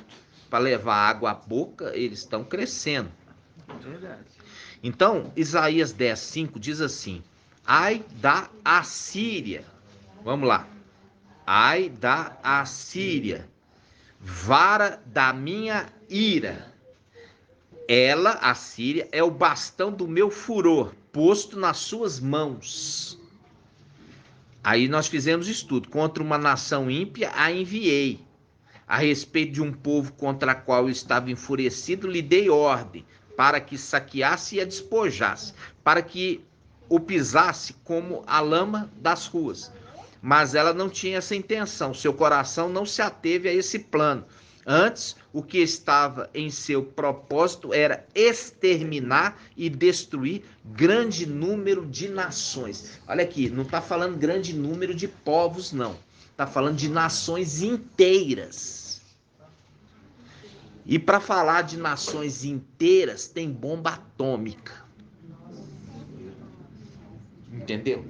para levar água à boca, eles estão crescendo. Verdade. Então, Isaías 10, 5 diz assim: ai da Assíria. Vamos lá. Ai da Assíria, vara da minha ira. Ela, a Síria, é o bastão do meu furor, posto nas suas mãos. Aí nós fizemos estudo. Contra uma nação ímpia a enviei. A respeito de um povo contra a qual eu estava enfurecido, lhe dei ordem, para que saqueasse e a despojasse, para que o pisasse como a lama das ruas. Mas ela não tinha essa intenção, seu coração não se ateve a esse plano. Antes, o que estava em seu propósito era exterminar e destruir grande número de nações. Olha aqui, não está falando grande número de povos, não. Está falando de nações inteiras. E para falar de nações inteiras, tem bomba atômica. Entendeu?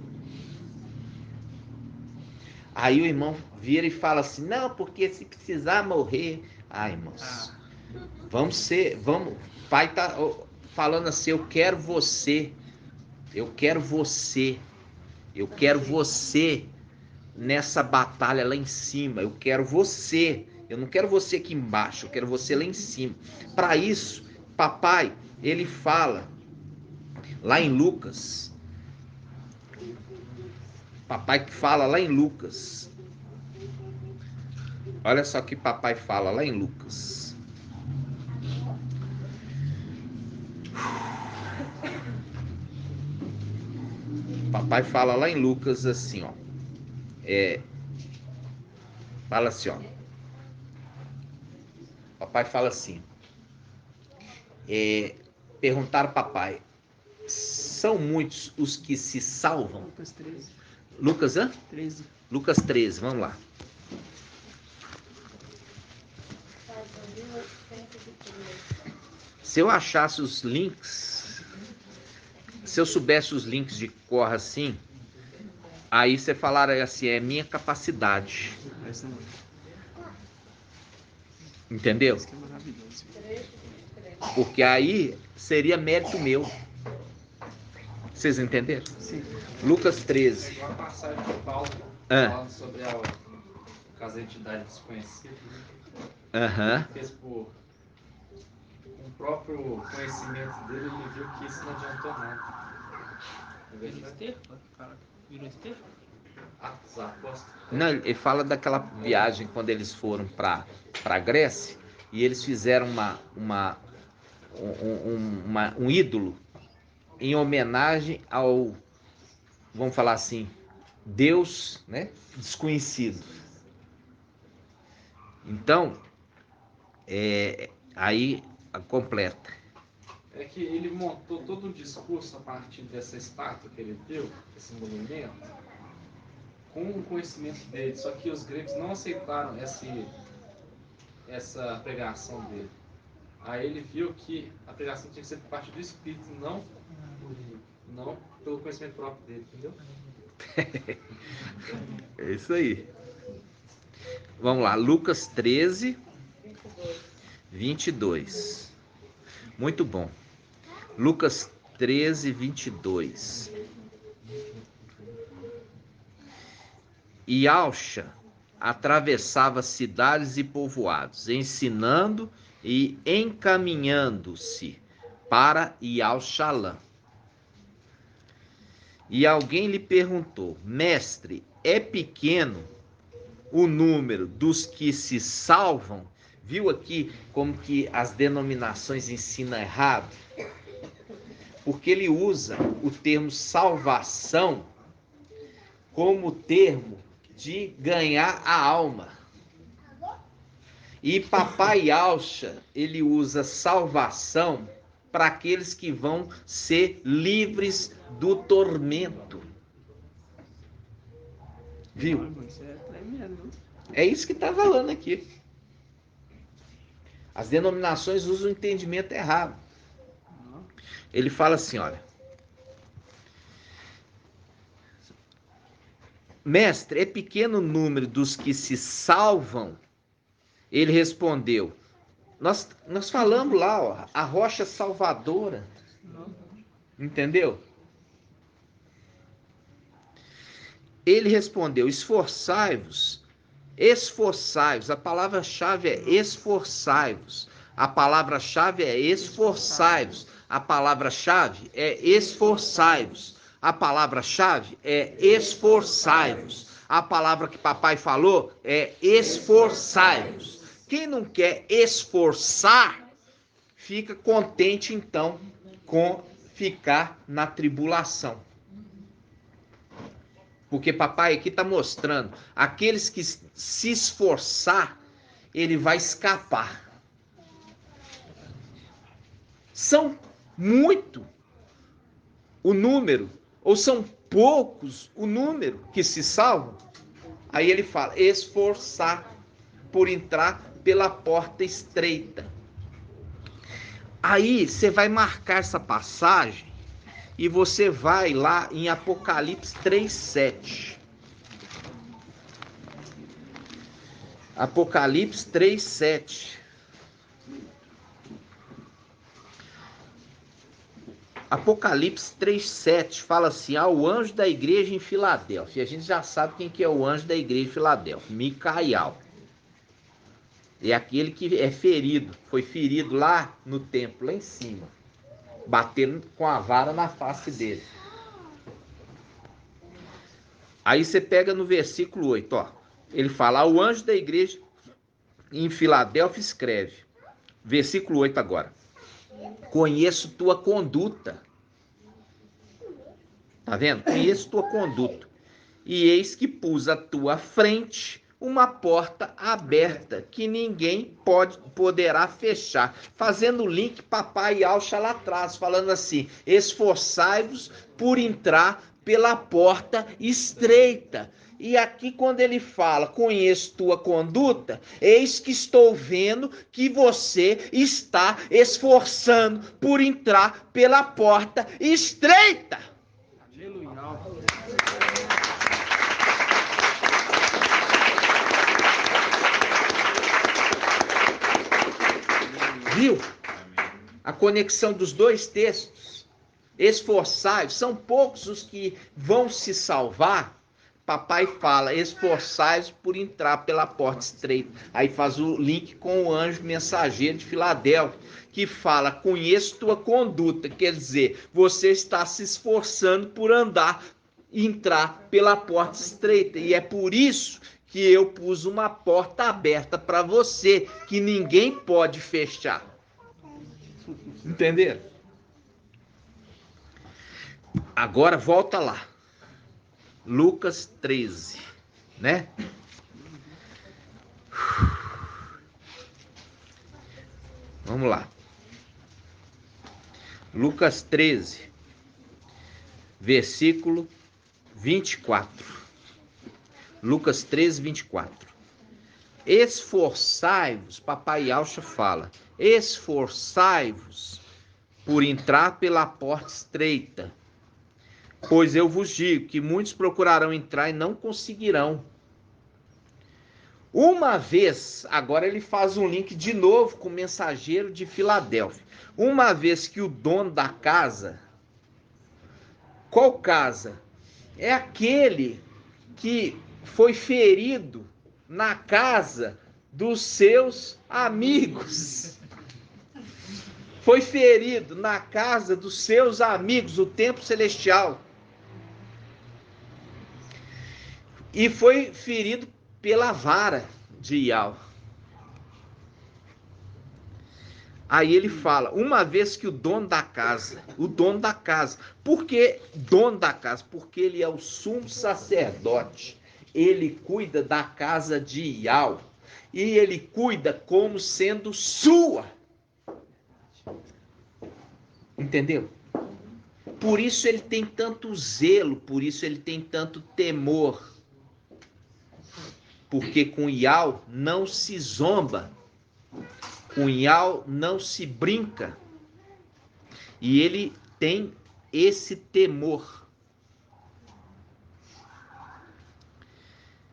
Aí o irmão vira e fala assim, não, porque se precisar morrer... irmãos, vamos, pai tá falando assim, eu quero você nessa batalha lá em cima, eu quero você, eu não quero você aqui embaixo, eu quero você lá em cima. Para isso, papai, ele fala lá em Lucas, papai que fala lá em Lucas, olha só que papai fala lá em Lucas. Papai fala lá em Lucas assim, ó. Fala assim, ó. Papai fala assim. Perguntaram ao papai, são muitos os que se salvam? Lucas 13. Lucas, 13. Lucas 13, vamos lá. Se eu achasse os links, se eu soubesse os links de cor assim, aí você falaria assim, é minha capacidade. Entendeu? Isso que é maravilhoso. Porque aí seria mérito meu. Vocês entenderam? Sim. Lucas 13. Igual a passagem de Paulo falando sobre o caso da entidade desconhecida. Aham. Fez por o próprio conhecimento dele, ele viu que isso não adiantou nada. Virou esterco? Virou esterco? Atos Apóstolos. Não, ele fala daquela viagem quando eles foram para a Grécia e eles fizeram um ídolo em homenagem ao, vamos falar assim, Deus, né, desconhecido. Então, aí completa. É que ele montou todo o discurso a partir dessa estátua que ele deu, esse monumento, com o conhecimento dele. Só que os gregos não aceitaram essa pregação dele. Aí ele viu que a pregação tinha que ser por parte do Espírito, não pelo conhecimento próprio dele, entendeu? É isso aí. Vamos lá, Lucas 13, 22. Muito bom. Lucas 13, 22. E Alcha atravessava cidades e povoados, ensinando e encaminhando-se para Ial-Shalã. E alguém lhe perguntou, mestre, é pequeno o número dos que se salvam? Viu aqui como que as denominações ensinam errado? Porque ele usa o termo salvação como termo de ganhar a alma. E Papai Alcha, ele usa salvação para aqueles que vão ser livres do tormento. Viu? Isso é tremendo. É isso que está falando aqui. As denominações usam o entendimento errado. Ele fala assim, olha. Mestre, é pequeno o número dos que se salvam? Ele respondeu, nós falamos lá, ó, a rocha salvadora. Entendeu? Ele respondeu, esforçai-vos, a palavra-chave é esforçai-vos, a palavra-chave é esforçai-vos, a palavra-chave é esforçai-vos, a palavra-chave é esforçai-vos, a palavra que papai falou é esforçai-vos. Quem não quer esforçar, fica contente então com ficar na tribulação. Porque papai aqui está mostrando, aqueles que se esforçar, ele vai escapar. São muito o número, ou são poucos o número que se salvam. Aí ele fala, esforçar por entrar pela porta estreita. Aí você vai marcar essa passagem e você vai lá em Apocalipse 3:7. Apocalipse 3:7. Apocalipse 3:7 fala assim, ao anjo da igreja em Filadélfia. A gente já sabe quem que é o anjo da igreja em Filadélfia, Micael. É aquele que é ferido, foi ferido lá no templo, lá em cima, batendo com a vara na face dele. Aí você pega no versículo 8, ó. Ele fala, o anjo da igreja em Filadélfia escreve. Versículo 8 agora. Conheço tua conduta. Tá vendo? Conheço tua conduta. E eis que pus à tua frente uma porta aberta que ninguém poderá fechar. Fazendo o link papai Alcha lá atrás, falando assim, esforçai-vos por entrar pela porta estreita. E aqui quando ele fala, conheço tua conduta, eis que estou vendo que você está esforçando por entrar pela porta estreita. Aleluia. Viu? A conexão dos dois textos. Esforçai-vos, são poucos os que vão se salvar. Papai fala, esforçai-vos por entrar pela porta estreita. Aí faz o link com o anjo mensageiro de Filadélfia, que fala, conheço tua conduta. Quer dizer, você está se esforçando por entrar pela porta estreita. E é por isso que eu pus uma porta aberta para você, que ninguém pode fechar. Entenderam? Agora volta lá. Lucas 13, né? Vamos lá. Lucas 13, versículo 24. Lucas 13, 24. Esforçai-vos, papai Alcha fala, esforçai-vos por entrar pela porta estreita, pois eu vos digo que muitos procurarão entrar e não conseguirão. Uma vez, agora ele faz um link de novo com o mensageiro de Filadélfia. Uma vez que o dono da casa, qual casa? É aquele que foi ferido na casa dos seus amigos. Foi ferido na casa dos seus amigos, o templo celestial. E foi ferido pela vara de Ial. Aí ele fala, uma vez que o dono da casa, por que dono da casa? Porque ele é o sumo sacerdote, ele cuida da casa de Ial, e ele cuida como sendo sua. Entendeu? Por isso ele tem tanto zelo, por isso ele tem tanto temor. Porque com Ial não se zomba, com Ial não se brinca. E ele tem esse temor.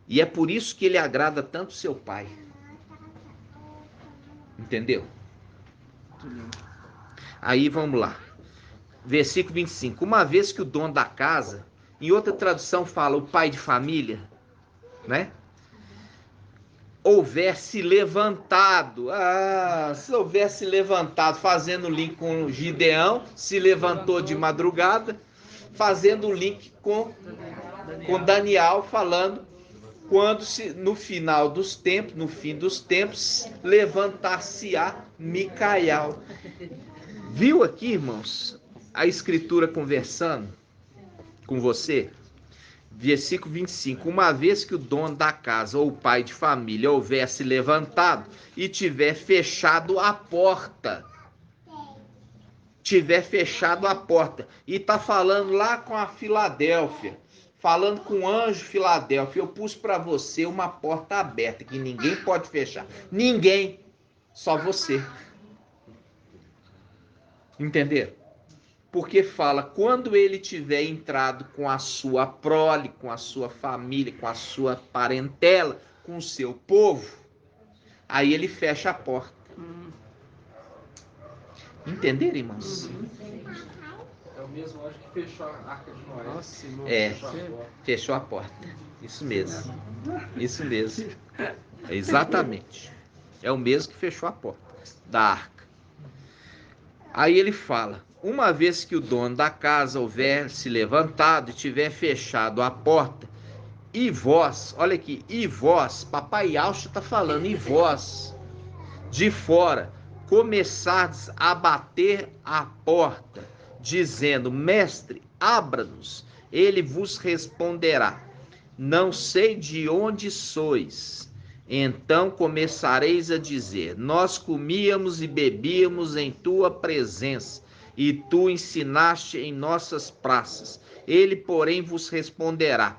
E é por isso que ele agrada tanto seu pai. Entendeu? Aí vamos lá. Versículo 25. Uma vez que o dono da casa, em outra tradução fala o pai de família, né? Houvesse levantado, se houvesse levantado, fazendo o link com Gideão, se levantou de madrugada, fazendo o link com Daniel, falando quando no final dos tempos, no fim dos tempos, levantar-se-á Micael. Viu aqui, irmãos, a escritura conversando com você? Versículo 25. Uma vez que o dono da casa ou o pai de família houver se levantado e tiver fechado a porta. Tiver fechado a porta. E tá falando lá com a Filadélfia. Falando com o anjo Filadélfia. Eu pus para você uma porta aberta que ninguém pode fechar. Ninguém. Só você. Entenderam? Porque fala, quando ele tiver entrado com a sua prole, com a sua família, com a sua parentela, com o seu povo, aí ele fecha a porta. Entenderam, irmãos? É o mesmo anjo que fechou a arca de Noé. Nossa, irmão. É, fechou a porta. Isso mesmo. Isso mesmo. Exatamente. É o mesmo que fechou a porta da arca. Aí ele fala, uma vez que o dono da casa houver se levantado e tiver fechado a porta, e vós, olha aqui, e vós, papai Alcha está falando, e vós, de fora, começardes a bater a porta, dizendo, mestre, abra-nos, ele vos responderá, não sei de onde sois. Então começareis a dizer, nós comíamos e bebíamos em tua presença, e tu ensinaste em nossas praças. Ele, porém, vos responderá.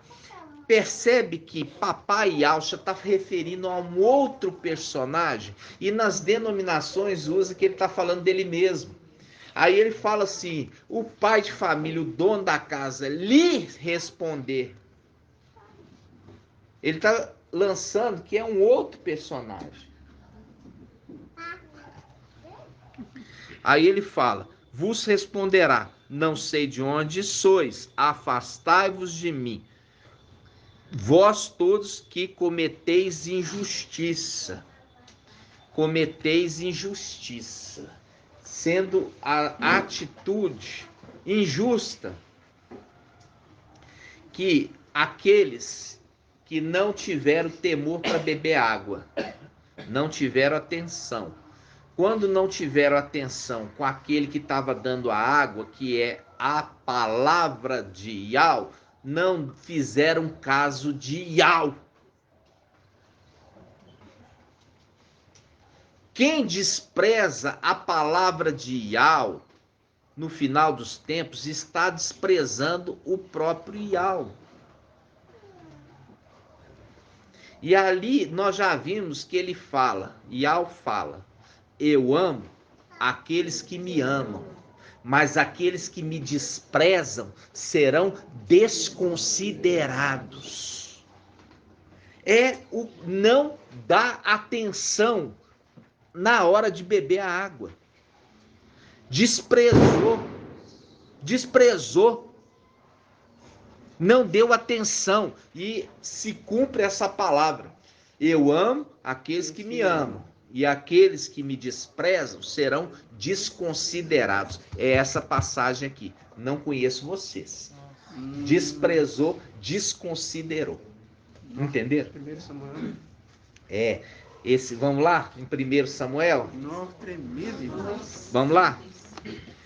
Percebe que papai Alcha está referindo a um outro personagem, e nas denominações usa que ele está falando dele mesmo. Aí ele fala assim, o pai de família, o dono da casa, lhe responder. Ele está lançando que é um outro personagem. Aí ele fala, vos responderá, não sei de onde sois, afastai-vos de mim, vós todos que cometeis injustiça, sendo a atitude injusta que aqueles que não tiveram temor para beber água, não tiveram atenção. Quando não tiveram atenção com aquele que estava dando a água, que é a palavra de Yahweh, não fizeram caso de Yahweh. Quem despreza a palavra de Yahweh, no final dos tempos, está desprezando o próprio Yahweh. E ali nós já vimos que ele fala, Yahweh fala, eu amo aqueles que me amam, mas aqueles que me desprezam serão desconsiderados. É o não dar atenção na hora de beber a água. Desprezou. Não deu atenção e se cumpre essa palavra. Eu amo aqueles que me amam e aqueles que me desprezam serão desconsiderados. É essa passagem aqui. Não conheço vocês. Desprezou, desconsiderou. Entenderam? 1 Samuel. É. Esse, vamos lá? Em 1 Samuel? Nossa, tremendo, irmão. Vamos lá?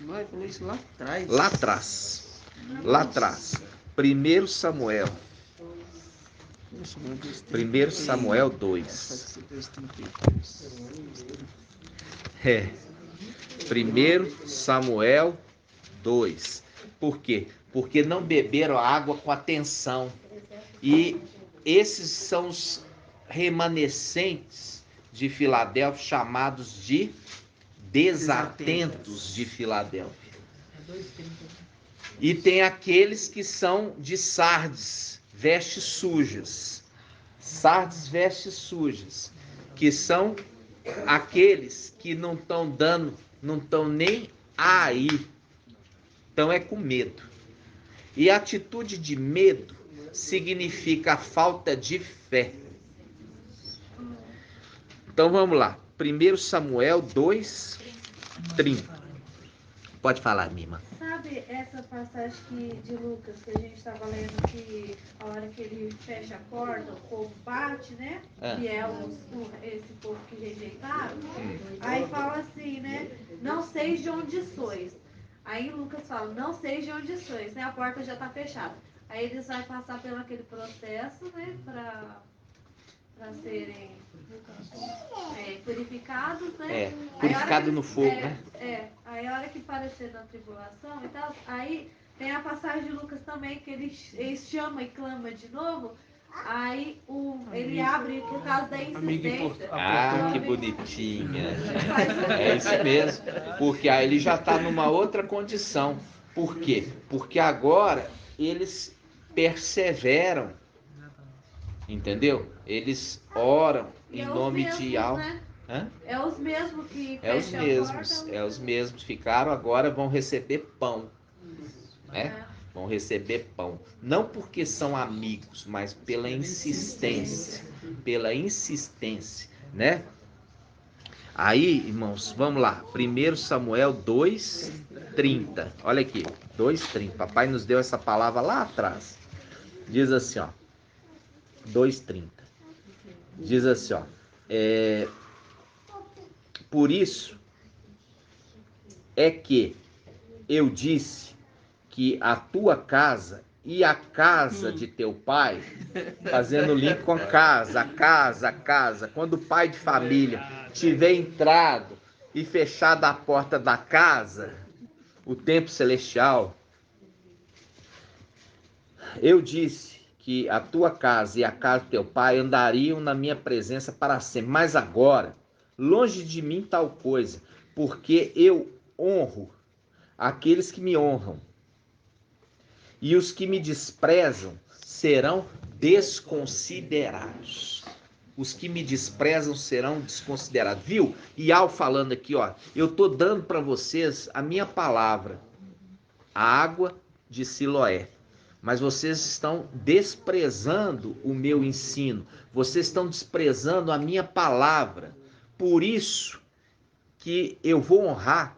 Nós falamos isso lá atrás. Lá atrás. Lá atrás. 1 Samuel. 1 Samuel 2. É. 1 Samuel 2. Por quê? Porque não beberam água com atenção. E esses são os remanescentes de Filadélfia, chamados de desatentos de Filadélfia. E tem aqueles que são de Sardes, vestes sujas. Sardes, vestes sujas, que são aqueles que não estão dando, não estão nem aí. Então é com medo. E a atitude de medo significa a falta de fé. Então vamos lá. 1 Samuel 2, 30. Pode falar, Mima. Sabe essa passagem de Lucas que a gente estava lendo, que a hora que ele fecha a porta, o povo bate, né? Que é esse povo que rejeitaram. Aí fala assim, né? Não sei de onde sois. Aí Lucas fala, não sei de onde sois, né? A porta já está fechada. Aí eles vão passar pelo aquele processo, né, para serem purificados, né? Purificado no fogo, né? Aí a hora que parecer na tribulação e tal, aí tem a passagem de Lucas também, que ele chama e clama de novo, aí ele abre por causa da insistência. Ah, que bonitinha. É isso mesmo. Porque aí ele já está numa outra condição. Por quê? Porque agora eles perseveram. Entendeu? Eles oram em nome de Yahweh. Né? Hã? É os mesmos que É os mesmos, os mesmos ficaram, agora vão receber pão, né? Vão receber pão, não porque são amigos, mas pela insistência, né? Aí, irmãos, vamos lá, 1 Samuel 2:30, olha aqui, 2:30, papai nos deu essa palavra lá atrás, diz assim, ó, 2:30, diz assim, ó, por isso é que eu disse que a tua casa e a casa de teu pai, fazendo link com casa, quando o pai de família tiver entrado e fechado a porta da casa, o templo celestial, eu disse que a tua casa e a casa do teu pai andariam na minha presença para sempre, mas agora, longe de mim tal coisa, porque eu honro aqueles que me honram, e os que me desprezam serão desconsiderados. Os que me desprezam serão desconsiderados. Viu? E ao falando aqui, ó, eu tô dando para vocês a minha palavra, a água de Siloé. Mas vocês estão desprezando o meu ensino. Vocês estão desprezando a minha palavra. Por isso que eu vou honrar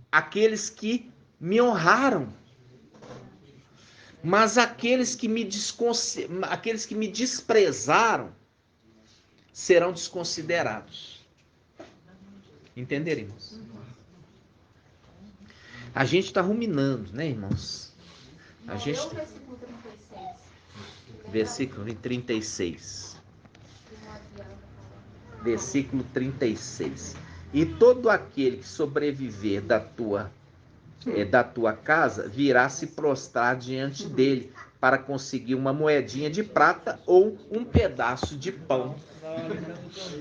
aqueles que me honraram. Mas aqueles que me desprezaram serão desconsiderados. Entenderam, irmãos? A gente está ruminando, né, irmãos? A gente... Versículo 36. Versículo 36. E todo aquele que sobreviver da tua casa virá se prostrar diante dele para conseguir uma moedinha de prata ou um pedaço de pão.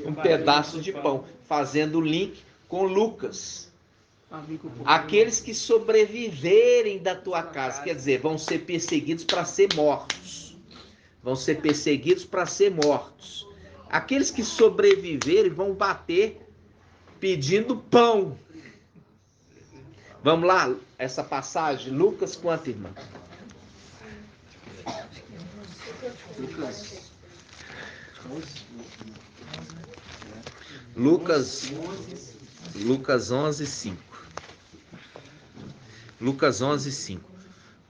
Um pedaço de pão, fazendo link com Lucas. Aqueles que sobreviverem da tua casa, quer dizer, vão ser perseguidos para ser mortos. Vão ser perseguidos para ser mortos. Aqueles que sobreviverem vão bater pedindo pão. Vamos lá, essa passagem, Lucas quanto, irmão? Lucas 11:5. Lucas 11:5.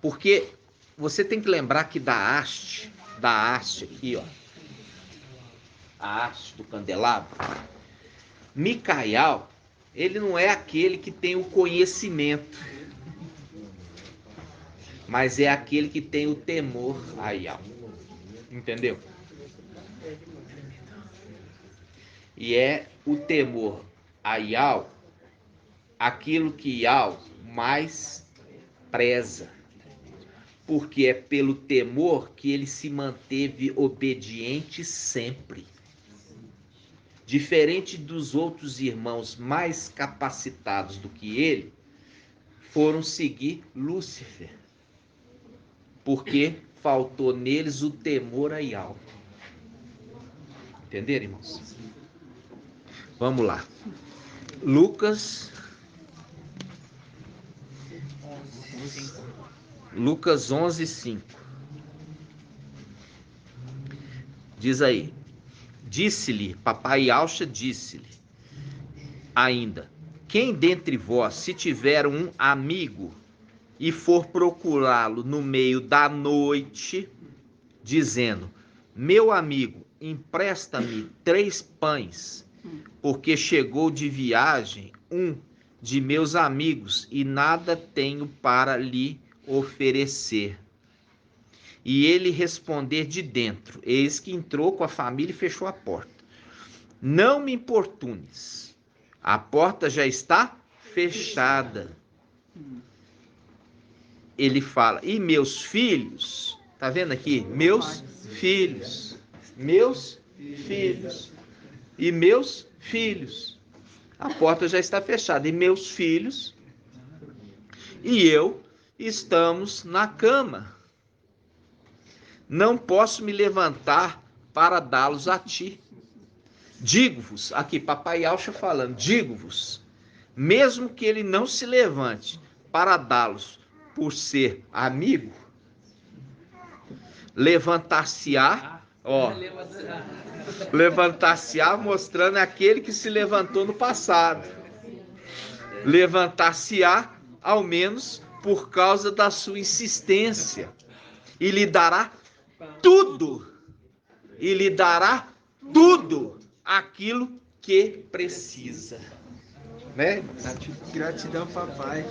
Porque você tem que lembrar que da haste aqui, ó, a haste do candelabro, Micael, ele não é aquele que tem o conhecimento, mas é aquele que tem o temor a Yahweh. Entendeu? E é o temor a Yahweh aquilo que Yahweh mais preza. Porque é pelo temor que ele se manteve obediente sempre. Diferente dos outros irmãos mais capacitados do que ele, foram seguir Lúcifer. Porque faltou neles o temor a Yahweh. Entenderam, irmãos? Vamos lá. Lucas 11:5. Diz aí. Disse-lhe, papai Alcha disse-lhe ainda: quem dentre vós, se tiver um amigo e for procurá-lo no meio da noite, dizendo: meu amigo, empresta-me 3 pães, porque chegou de viagem um de meus amigos e nada tenho para lhe oferecer. e ele responder de dentro, eis que entrou com a família e fechou a porta. Não me importunes, a porta já está fechada. Ele fala, e meus filhos, tá vendo aqui? Meus filhos, e meus filhos. A porta já está fechada, e meus filhos e eu estamos na cama. Não posso me levantar para dá-los a ti. Digo-vos, aqui Papai Alcha falando, digo-vos, mesmo que ele não se levante para dá-los por ser amigo, levantar-se-á, levantar-se-á mostrando aquele que se levantou no passado. Levantar-se-á, ao menos por causa da sua insistência, e lhe dará tudo, aquilo que precisa. Né? Gratidão, papai.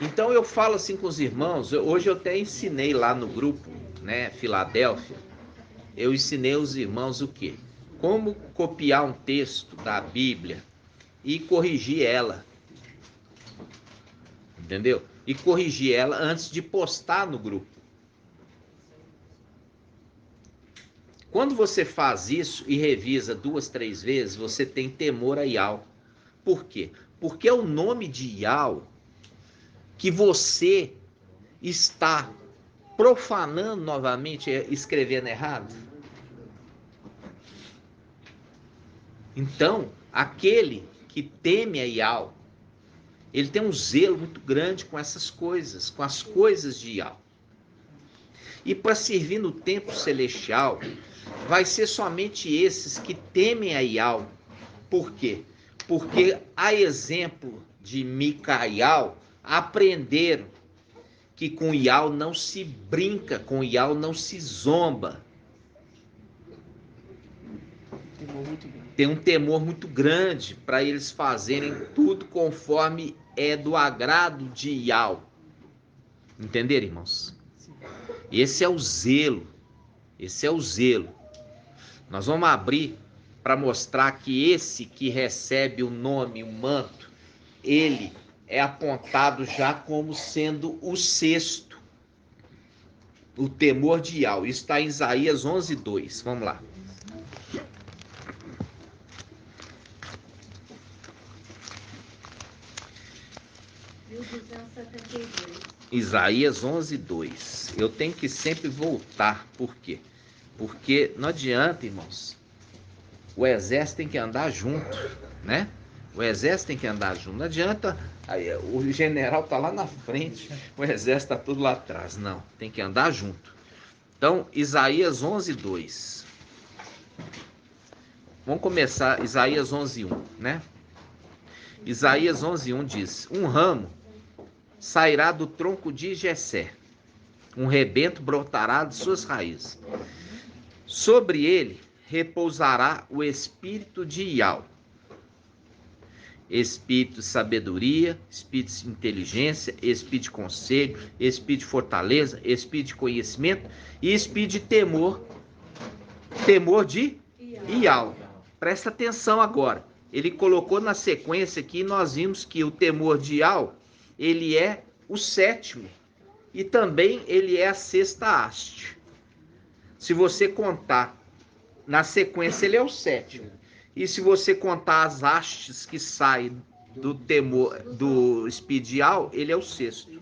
Então eu falo assim com os irmãos, hoje eu até ensinei lá no grupo, né, Filadélfia, eu ensinei aos irmãos o quê? Como copiar um texto da Bíblia e corrigir ela. Entendeu? E corrigir ela antes de postar no grupo. Quando você faz isso e revisa 2, 3 vezes, você tem temor a Yahweh. Por quê? Porque é o nome de Yahweh que você está profanando novamente, escrevendo errado. Então, aquele que teme a Yahweh, ele tem um zelo muito grande com essas coisas, com as coisas de Yahweh. E para servir no templo celestial, vai ser somente esses que temem a Yahweh. Por quê? Porque, a exemplo de Micael, aprenderam que com Yahweh não se brinca, com Yahweh não se zomba. Tem um temor muito grande para eles fazerem tudo conforme é do agrado de Yahweh. Entenderam, irmãos? Esse é o zelo. Esse é o zelo. Nós vamos abrir para mostrar que esse que recebe o nome, o manto, ele é apontado já como sendo o sexto. O temor de Yahweh. Isso está em Isaías 11:2. Vamos lá. Isaías 11:2. Eu tenho que sempre voltar. Por quê? Porque não adianta, irmãos. O exército tem que andar junto, né? O exército tem que andar junto. Não adianta, aí, o general tá lá na frente, o exército tá tudo lá atrás. Não, tem que andar junto. Então, Isaías 11:2. Vamos começar Isaías 11:1, né? Isaías 11:1 diz: um ramo sairá do tronco de Jessé, um rebento brotará de suas raízes. Sobre ele repousará o espírito de Yahweh, espírito de sabedoria, espírito de inteligência, espírito de conselho, espírito de fortaleza, espírito de conhecimento e espírito de temor de Yahweh. Presta atenção agora. Ele colocou na sequência aqui, nós vimos que o temor de Yahweh, ele é o sétimo e também ele é a sexta haste. Se você contar na sequência, ele é o sétimo. E se você contar as hastes que saem do temor do espírito de Yahweh, ele é o sexto.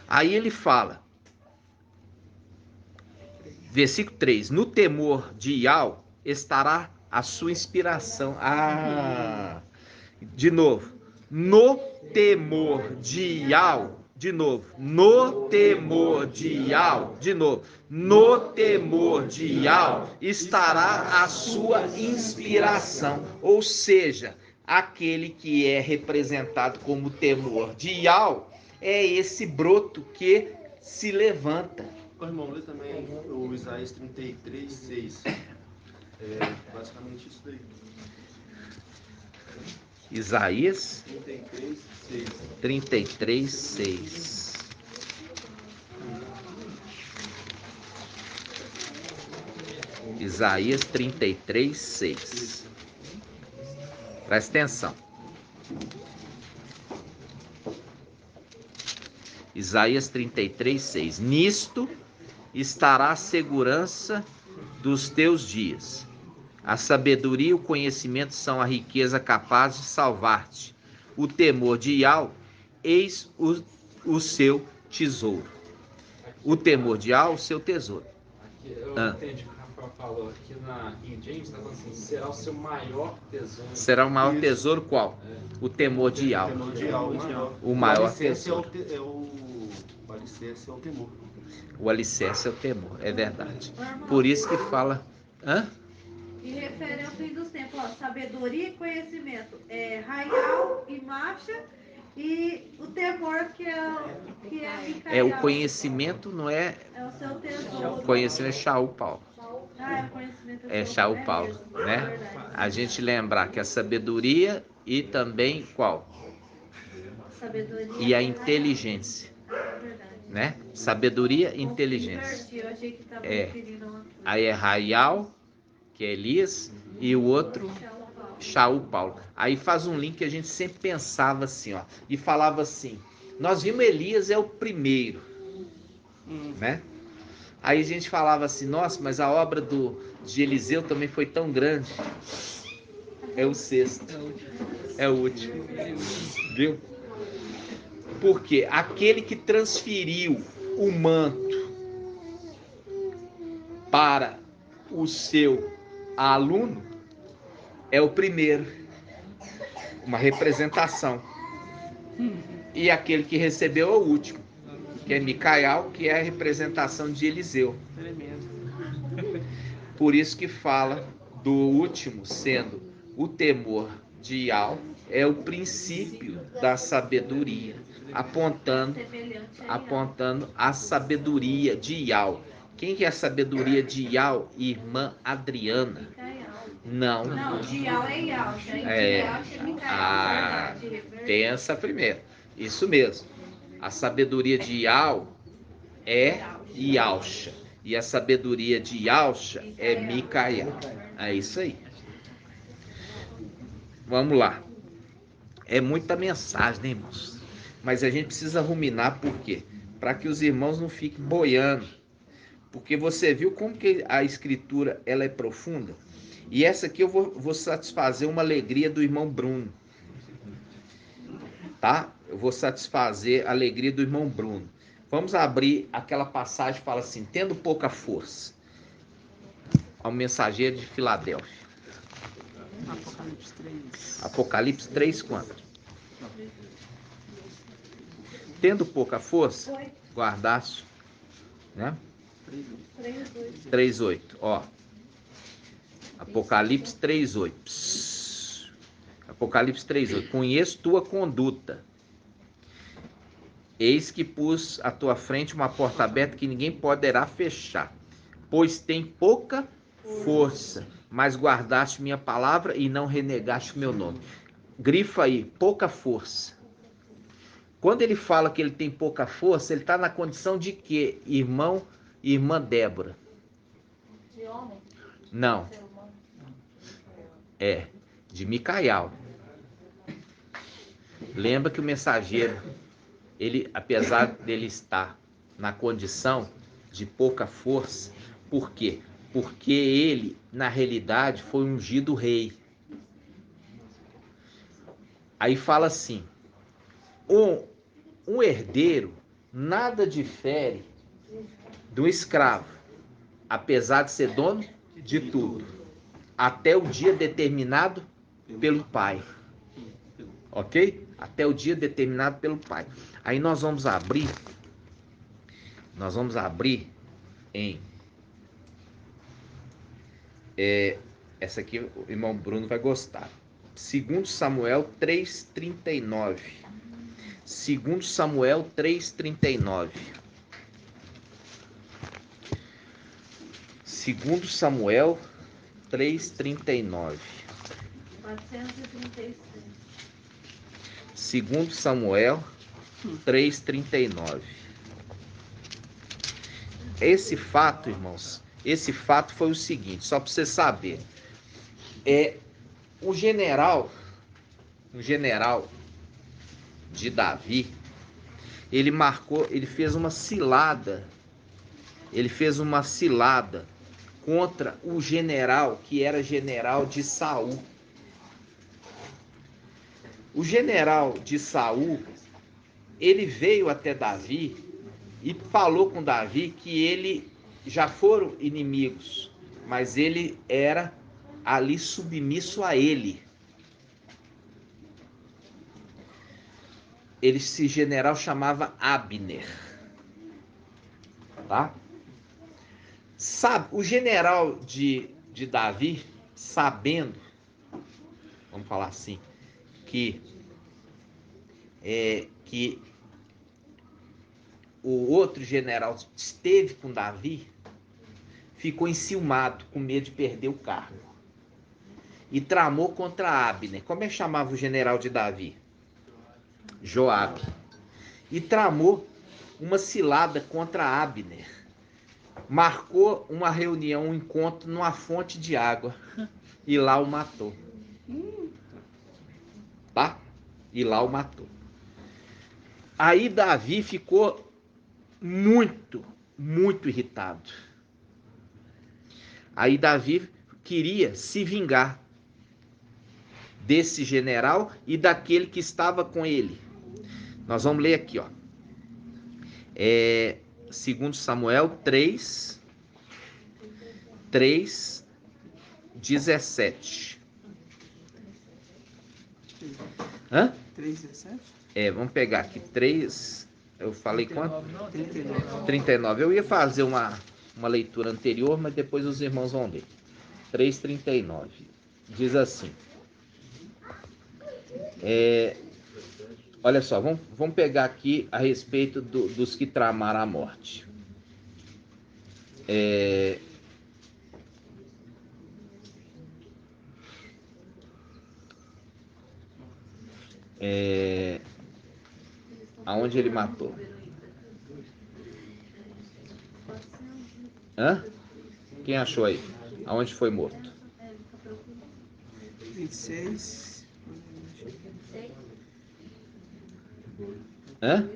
Aí ele fala, versículo 3: no temor de Yahweh estará a sua inspiração. De novo, no temor de Yahweh, de novo, no temor de Yahweh, de novo, no temor de Yahweh estará a sua inspiração, ou seja, aquele que é representado como temor de Yahweh é esse broto que se levanta. O irmão, lê também o Isaías 33:6. É basicamente isso daí. Isaías 33:6. 33:6. Isaías 33:6. Presta atenção. Isaías 33:6. Nisto estará a segurança dos teus dias. A sabedoria e o conhecimento são a riqueza capaz de salvar-te. O temor de Yahweh, eis o seu tesouro. O temor de Yahweh, o seu tesouro. Aqui, eu entendi o que o Rafael falou. Aqui na King James está falando assim, será o seu maior tesouro. Será o maior tesouro qual? O temor de Yahweh. O temor de Yahweh. O maior alicerce tesouro. O alicerce é o temor. O alicerce é o temor, é verdade. Por isso que fala... Hã? E refere ao fim dos tempos, ó, sabedoria e conhecimento. Raial e marcha, e o temor que é Micael. É o conhecimento, não é... É o seu tesouro. O conhecimento é Shaul Paulo. É o conhecimento. É Shaul Paulo, mesmo, né? é verdade. A gente lembrar que a sabedoria e também qual? Sabedoria E a inteligência, É verdade. né? Sabedoria e inteligência. Inverti, eu achei que estava É. referindo a uma coisa. Aí é Raial, que é Elias, e o outro Shaul Paulo. Aí faz um link que a gente sempre pensava assim, ó, e falava assim: nós vimos Elias é o primeiro, né? Aí a gente falava assim: nossa, mas a obra de Eliseu também foi tão grande. É o sexto, é o último, viu? Porque aquele que transferiu o manto para o seu aluno é o primeiro, uma representação. E aquele que recebeu é o último, que é Micael, que é a representação de Eliseu. Por isso que fala do último sendo o temor de Yahweh, é o princípio da sabedoria, apontando a sabedoria de Yahweh. Quem que é a sabedoria de Yahweh? Irmã Adriana. Não. Não, de Yal é Yal. Pensa primeiro. Isso mesmo. A sabedoria de Yahweh é Yalcha. E a sabedoria de Yalcha é Micael. É isso aí. Vamos lá. É muita mensagem, né, irmãos? Mas a gente precisa ruminar, por quê? Para que os irmãos não fiquem boiando. Porque você viu como que a escritura ela é profunda? E essa aqui eu vou satisfazer uma alegria do irmão Bruno. Tá? Eu vou satisfazer a alegria do irmão Bruno. Vamos abrir aquela passagem que fala assim: tendo pouca força. Ao mensageiro de Filadélfia. Apocalipse 3. Apocalipse 3, quanto? Tendo pouca força, guardaste, né? 3:8. Ó. Apocalipse 3:8. Apocalipse 3:8. Conheço tua conduta. Eis que pus à tua frente uma porta aberta que ninguém poderá fechar. Pois tem pouca força, mas guardaste minha palavra e não renegaste meu nome. Grifa aí, pouca força. Quando ele fala que ele tem pouca força, ele está na condição de quê, irmão e irmã Débora? De homem? Não. É, de Micael. Lembra que o mensageiro, ele, apesar dele estar na condição de pouca força, por quê? Porque ele, na realidade, foi ungido rei. Aí fala assim: um herdeiro nada difere do escravo, apesar de ser dono de tudo, até o dia determinado pelo pai. Ok? Até o dia determinado pelo pai. Aí nós vamos abrir em essa aqui o irmão Bruno vai gostar. 2 Samuel 3:39. 2 Samuel 3:39. 2 Samuel 3:39. 436. Segundo Samuel 3:39. Esse fato, irmãos, esse fato foi o seguinte, só para você saber. O general de Davi, ele fez uma cilada. Ele fez uma cilada contra o general que era general de Saul. O general de Saul, ele veio até Davi e falou com Davi que ele já foram inimigos, mas ele era ali submisso a ele. Esse general chamava Abner, tá? Sabe, o general de Davi, sabendo, vamos falar assim, que o outro general esteve com Davi, ficou enciumado, com medo de perder o cargo, e tramou contra Abner. Como é que chamava o general de Davi? Joabe. E tramou uma cilada contra Abner. Marcou uma reunião, um encontro numa fonte de água, e lá o matou. Tá? E lá o matou. Aí Davi ficou muito, muito irritado. Aí Davi queria se vingar desse general e daquele que estava com ele. Nós vamos ler aqui, ó. 2 Samuel 3:17. Hã? 3:17? Vamos pegar aqui 3. Eu falei 39, quanto? 39. 39. Eu ia fazer uma leitura anterior, mas depois os irmãos vão ler. 3:39. Diz assim. Olha só, vamos pegar aqui a respeito dos que tramaram a morte. Aonde ele matou? Hã? Quem achou aí? Aonde foi morto? 26. Hã?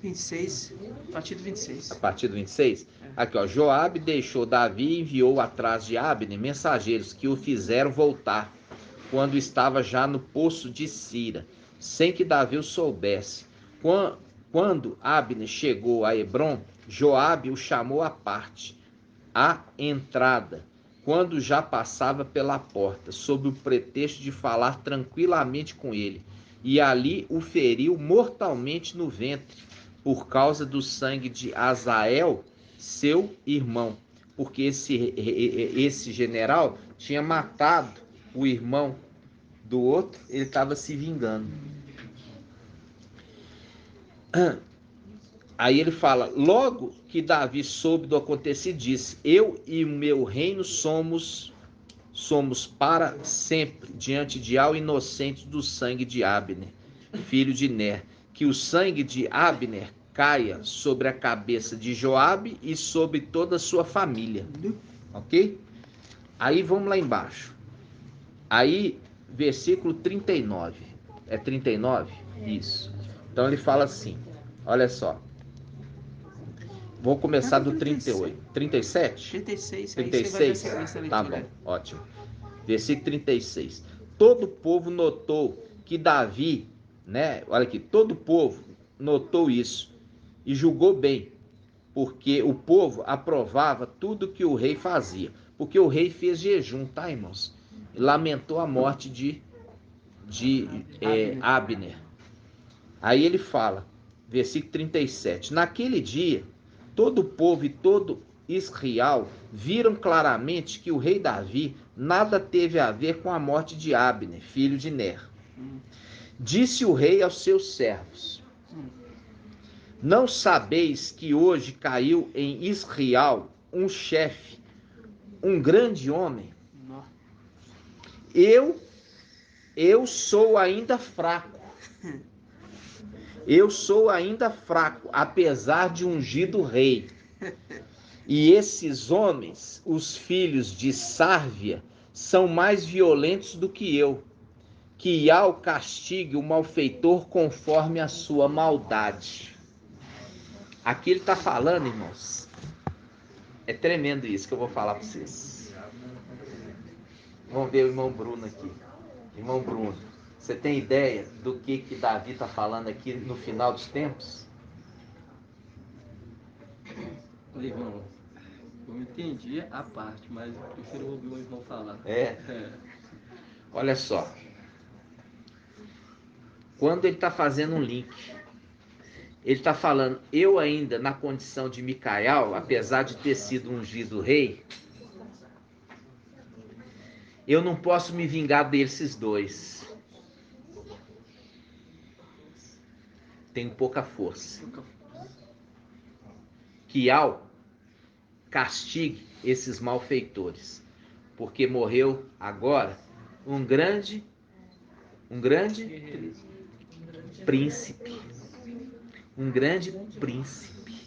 26. A partir do 26. A partir do 26? Aqui, ó. Joabe deixou Davi e enviou atrás de Abner mensageiros que o fizeram voltar quando estava já no poço de Sira, sem que Davi o soubesse. Quando Abner chegou a Hebrom, Joabe o chamou à parte, à entrada, quando já passava pela porta, sob o pretexto de falar tranquilamente com ele, e ali o feriu mortalmente no ventre, por causa do sangue de Azael, seu irmão, porque esse general tinha matado o irmão do outro, ele estava se vingando. Aí ele fala, logo que Davi soube do acontecido, disse, eu e o meu reino somos para sempre diante de Al inocentes do sangue de Abner, filho de Ner, que o sangue de Abner caia sobre a cabeça de Joabe e sobre toda a sua família. Ok? Aí vamos lá embaixo. Aí, versículo 39. É 39? Isso. Então ele fala assim, olha só. Vou começar do 38. 37? 36. 36? Tá bom, ótimo. Versículo 36. Todo o povo notou que Davi, né? Olha aqui, todo o povo notou isso e julgou bem, porque o povo aprovava tudo que o rei fazia. Porque o rei fez jejum, tá, irmãos? Lamentou a morte de Abner. Aí ele fala, versículo 37. Naquele dia, todo o povo e todo Israel viram claramente que o rei Davi nada teve a ver com a morte de Abner, filho de Ner. Disse o rei aos seus servos, não sabeis que hoje caiu em Israel um chefe, um grande homem? eu sou ainda fraco. Eu sou ainda fraco, apesar de ungido rei. E esses homens, os filhos de Sárvia, são mais violentos do que eu. Que Iau castigue o malfeitor conforme a sua maldade. Aqui ele está falando, irmãos. É tremendo isso que eu vou falar para vocês. Vamos ver o irmão Bruno aqui. Irmão Bruno, você tem ideia do que Davi está falando aqui no final dos tempos? Irmão, eu entendi a parte, mas eu prefiro ouvir o irmão falar. Olha só. Quando ele está fazendo um link, ele está falando, eu ainda na condição de Micael, apesar de ter sido ungido rei, eu não posso me vingar desses dois. Tenho pouca força. Que Iau castigue esses malfeitores, porque morreu agora um grande príncipe. Um grande príncipe.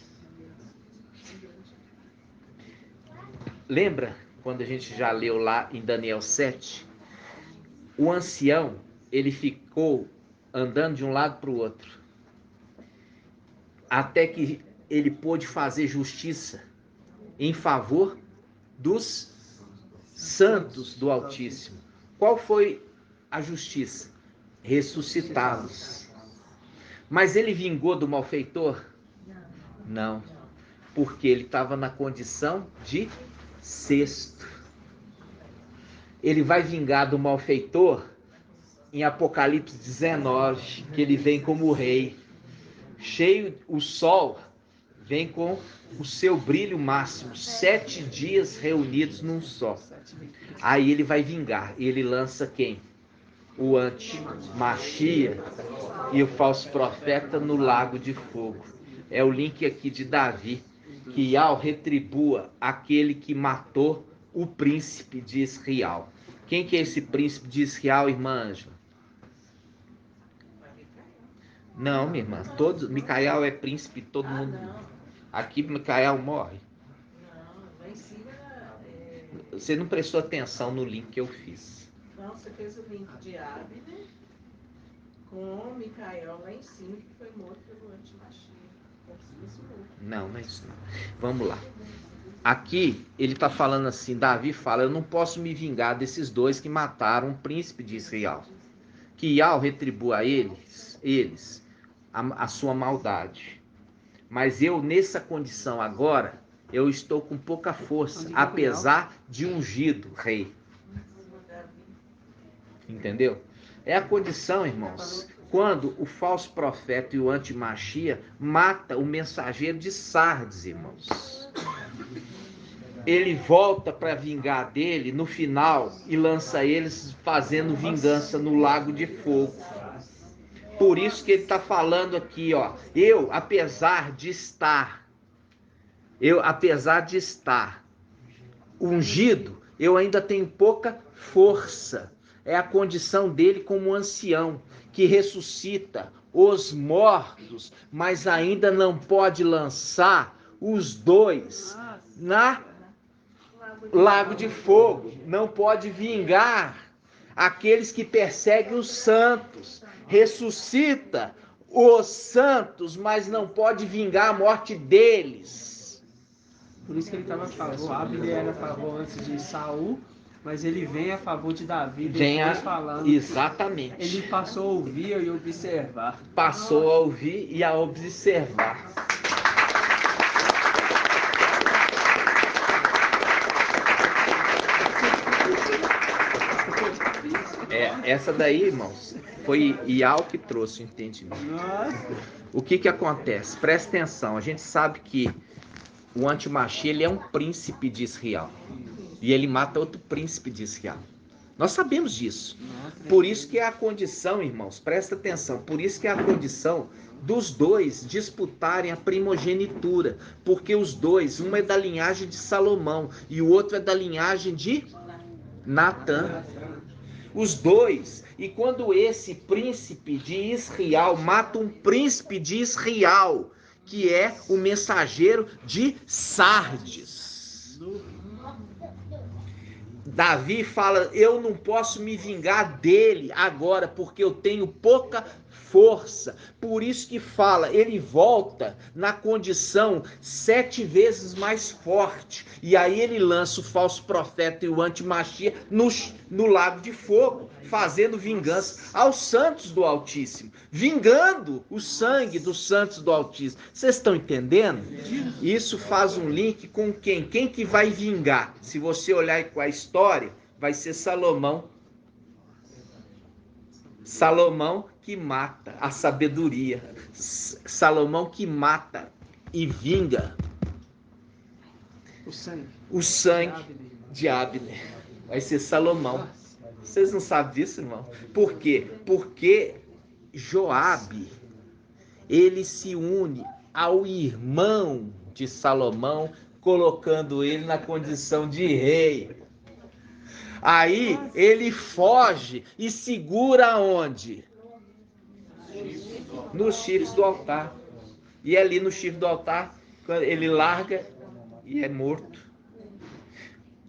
Lembra quando a gente já leu lá em Daniel 7? O ancião, ele ficou andando de um lado para o outro, até que ele pôde fazer justiça em favor dos santos do Altíssimo. Qual foi a justiça? Ressuscitá-los. Mas ele vingou do malfeitor? Não, porque ele estava na condição de sexto. Ele vai vingar do malfeitor em Apocalipse 19, que ele vem como rei. Cheio, o sol vem com o seu brilho máximo, 7 dias reunidos num só. Aí ele vai vingar, e ele lança quem? O anti-Machia e o falso profeta no lago de fogo. É o link aqui de Davi, que Iau retribua aquele que matou o príncipe de Israel. Quem que é esse príncipe de Israel, irmã Ângela? Não, minha irmã, Micael é príncipe, todo mundo. Aqui Micael morre. Não, lá em cima Você não prestou atenção no link que eu fiz. Não, você fez o link de Abner com Micael lá em cima, que foi morto pelo antimachia. Não é isso não. Vamos lá. Aqui ele está falando assim, Davi fala, eu não posso me vingar desses dois que mataram o príncipe de Israel. Que Iau retribua a eles a sua maldade. Mas eu, nessa condição agora, eu estou com pouca força, apesar de ungido rei. Entendeu? É a condição, irmãos, quando o falso profeta e o antimachia mata o mensageiro de Sardes, irmãos. Ele volta para vingar dele no final e lança eles fazendo vingança no lago de fogo. Por isso que ele está falando aqui, ó, eu, apesar de estar ungido, eu ainda tenho pouca força. É a condição dele como ancião, que ressuscita os mortos, mas ainda não pode lançar os dois na lago de fogo. Não pode vingar aqueles que perseguem os santos. Ressuscita os santos, mas não pode vingar a morte deles. Por isso que ele estava a favor. Abner era a favor antes de Saul, mas ele vem a favor de Davi, depois falando. Exatamente. Ele passou a ouvir e observar. Passou a ouvir e a observar. Essa daí, irmãos, foi Iau que trouxe o entendimento. O que acontece? Presta atenção, a gente sabe que o antimachia, ele é um príncipe de Israel. E ele mata outro príncipe de Israel. Nós sabemos disso. Por isso que é a condição, irmãos, presta atenção, por isso que é a condição dos dois disputarem a primogenitura. Porque os dois, um é da linhagem de Salomão e o outro é da linhagem de Natã. Os dois. E quando esse príncipe de Israel mata um príncipe de Israel, que é o mensageiro de Sardes. Davi fala, eu não posso me vingar dele agora, porque eu tenho pouca força. Por isso que fala, ele volta na condição 7 vezes mais forte. E aí ele lança o falso profeta e o antimachia no lago de fogo, fazendo vingança aos santos do Altíssimo, vingando o sangue dos santos do Altíssimo. Vocês estão entendendo? Isso faz um link com quem? Quem que vai vingar? Se você olhar com a história, vai ser Salomão. Salomão que mata a sabedoria. Salomão que mata e vinga o sangue de Abner. Vai ser Salomão. Vocês não sabem disso, irmão? Por quê? Porque Joabe, ele se une ao irmão de Salomão, colocando ele na condição de rei. Aí ele foge e segura onde? Nos chifres do altar. E ali no chifre do altar, ele larga e é morto.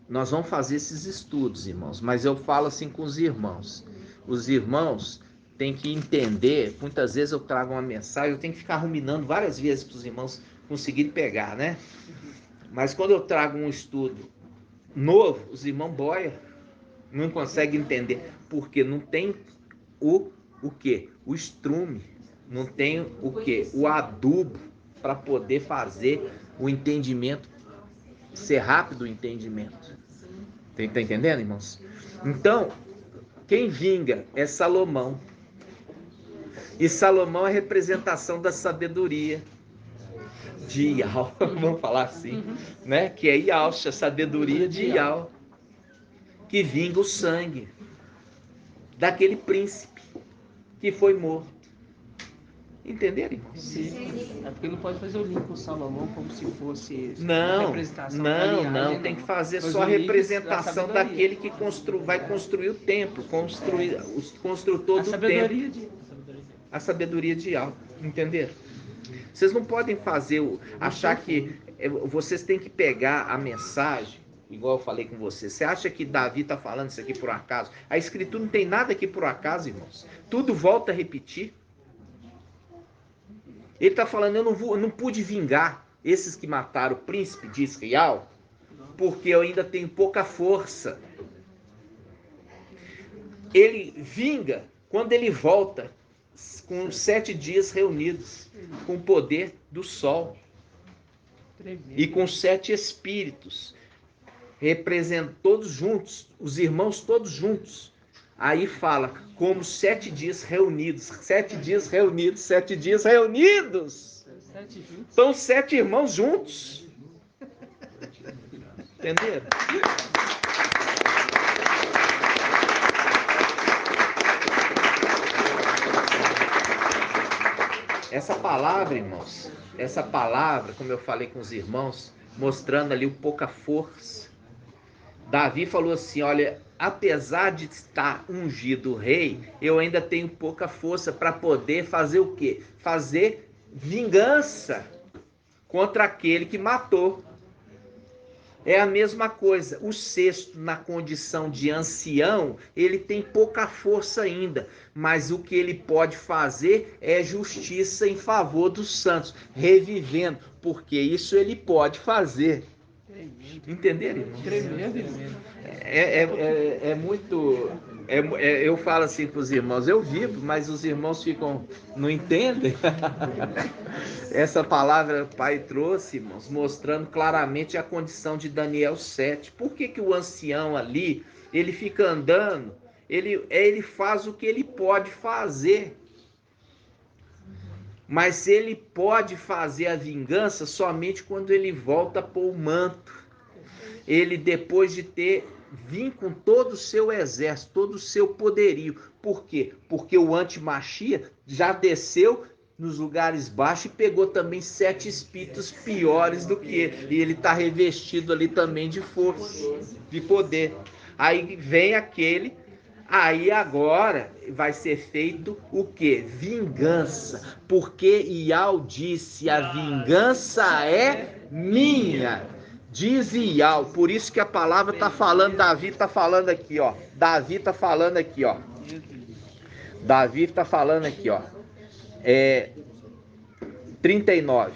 Nós vamos fazer esses estudos, irmãos, mas eu falo assim com os irmãos. Os irmãos têm que entender, muitas vezes eu trago uma mensagem, eu tenho que ficar ruminando várias vezes para os irmãos conseguirem pegar, né? Mas quando eu trago um estudo novo, os irmãos boiam, não conseguem entender, porque não tem o quê? O estrume, não tem o quê? O adubo para poder fazer o entendimento, ser rápido o entendimento. Tá entendendo, irmãos? Então, quem vinga é Salomão. E Salomão é representação da sabedoria de Ial, vamos falar assim, né? Que é Ialcha, a sabedoria de Ial, que vinga o sangue daquele príncipe que foi morto. Entenderam, irmãos? Sim. É porque não pode fazer o link com Salomão como se fosse não, representação não, tem que fazer só a representação daquele que vai construir o templo, construir todo o templo. A sabedoria de Ial, entenderam? Vocês não podem achar que vocês têm que pegar a mensagem, igual eu falei com vocês. Você acha que Davi está falando isso aqui por acaso? A escritura não tem nada aqui por acaso, irmãos. Tudo volta a repetir. Ele está falando, eu não pude vingar esses que mataram o príncipe de Israel, porque eu ainda tenho pouca força. Ele vinga quando ele volta com 7 dias reunidos, com o poder do sol. E com 7 espíritos, representam todos juntos, os irmãos todos juntos. Aí fala, como 7 dias reunidos, 7 dias reunidos, 7 dias reunidos. São 7 irmãos juntos. Entenderam? Essa palavra, irmãos, essa palavra, como eu falei com os irmãos, mostrando ali o pouca força. Davi falou assim, olha, apesar de estar ungido rei, eu ainda tenho pouca força para poder fazer o quê? Fazer vingança contra aquele que matou. É a mesma coisa, o sexto na condição de ancião, ele tem pouca força ainda, mas o que ele pode fazer é justiça em favor dos santos, revivendo, porque isso ele pode fazer. Entenderam, irmão? Tremendo. É muito... eu falo assim para os irmãos, eu vivo, mas os irmãos não entendem. Essa palavra o Pai trouxe, irmãos, mostrando claramente a condição de Daniel 7. Por que o ancião ali, ele fica andando, ele faz o que ele pode fazer. Mas ele pode fazer a vingança somente quando ele volta para o manto. Ele, depois de ter vindo com todo o seu exército, todo o seu poderio. Por quê? Porque o antimachia já desceu nos lugares baixos e pegou também 7 espíritos piores do que ele. E ele está revestido ali também de força, de poder. Aí vem aquele Aí agora vai ser feito o quê? Vingança. Porque Ial disse, a vingança é minha. Diz Ial. Por isso que a palavra está falando, Davi está falando aqui, ó. Davi está falando aqui, ó. Davi está falando aqui, ó. 39,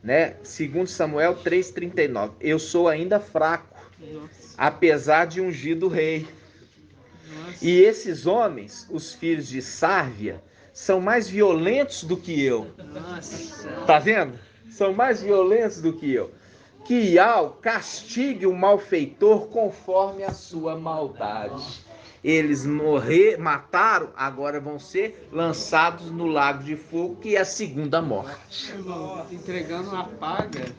né? 2 Samuel 3:39. Eu sou ainda fraco, apesar de ungido rei. E esses homens, os filhos de Sárvia, são mais violentos do que eu. Tá vendo? São mais violentos do que eu. Que Ial castigue o malfeitor conforme a sua maldade. Eles mataram, agora vão ser lançados no lago de fogo, que é a segunda morte. Entregando uma paga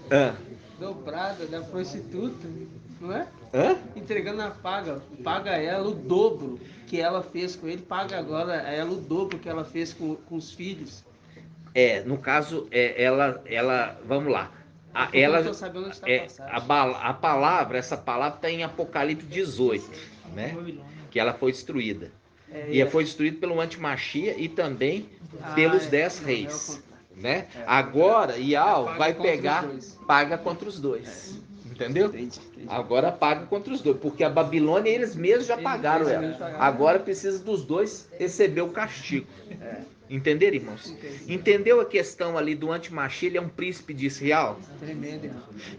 dobrada da prostituta, não é? Entregando a paga ela o dobro que ela fez com ele, paga agora ela o dobro que ela fez com os filhos. No caso, ela, vamos lá. A palavra, essa palavra está em Apocalipse 18, né? Que ela foi destruída. E foi destruída pelo Antimachia e também pelos 10 reis. Né? Agora, Ial vai pegar, paga contra os dois. Entendeu? Agora paga contra os dois. Porque a Babilônia, eles mesmos já pagaram ela. Agora precisa dos dois receber o castigo. Entenderam, irmãos? Entendeu a questão ali do Antimachia? Ele é um príncipe de Israel.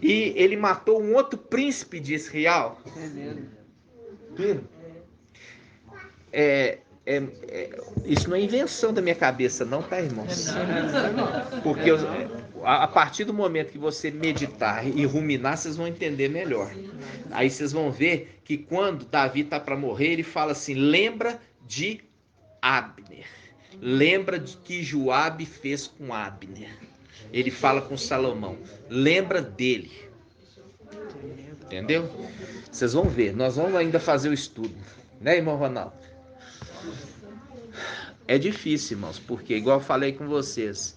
E ele matou um outro príncipe de Israel. Viram? Isso não é invenção da minha cabeça, não, tá, irmãos? Porque a partir do momento que você meditar e ruminar, vocês vão entender melhor. Aí vocês vão ver que quando Davi está para morrer, ele fala assim: lembra de Abner. Lembra de que Joabe fez com Abner. Ele fala com Salomão. Lembra dele. Entendeu? Vocês vão ver. Nós vamos ainda fazer o estudo. Né, irmão Ronaldo? É difícil, irmãos, porque, igual eu falei com vocês,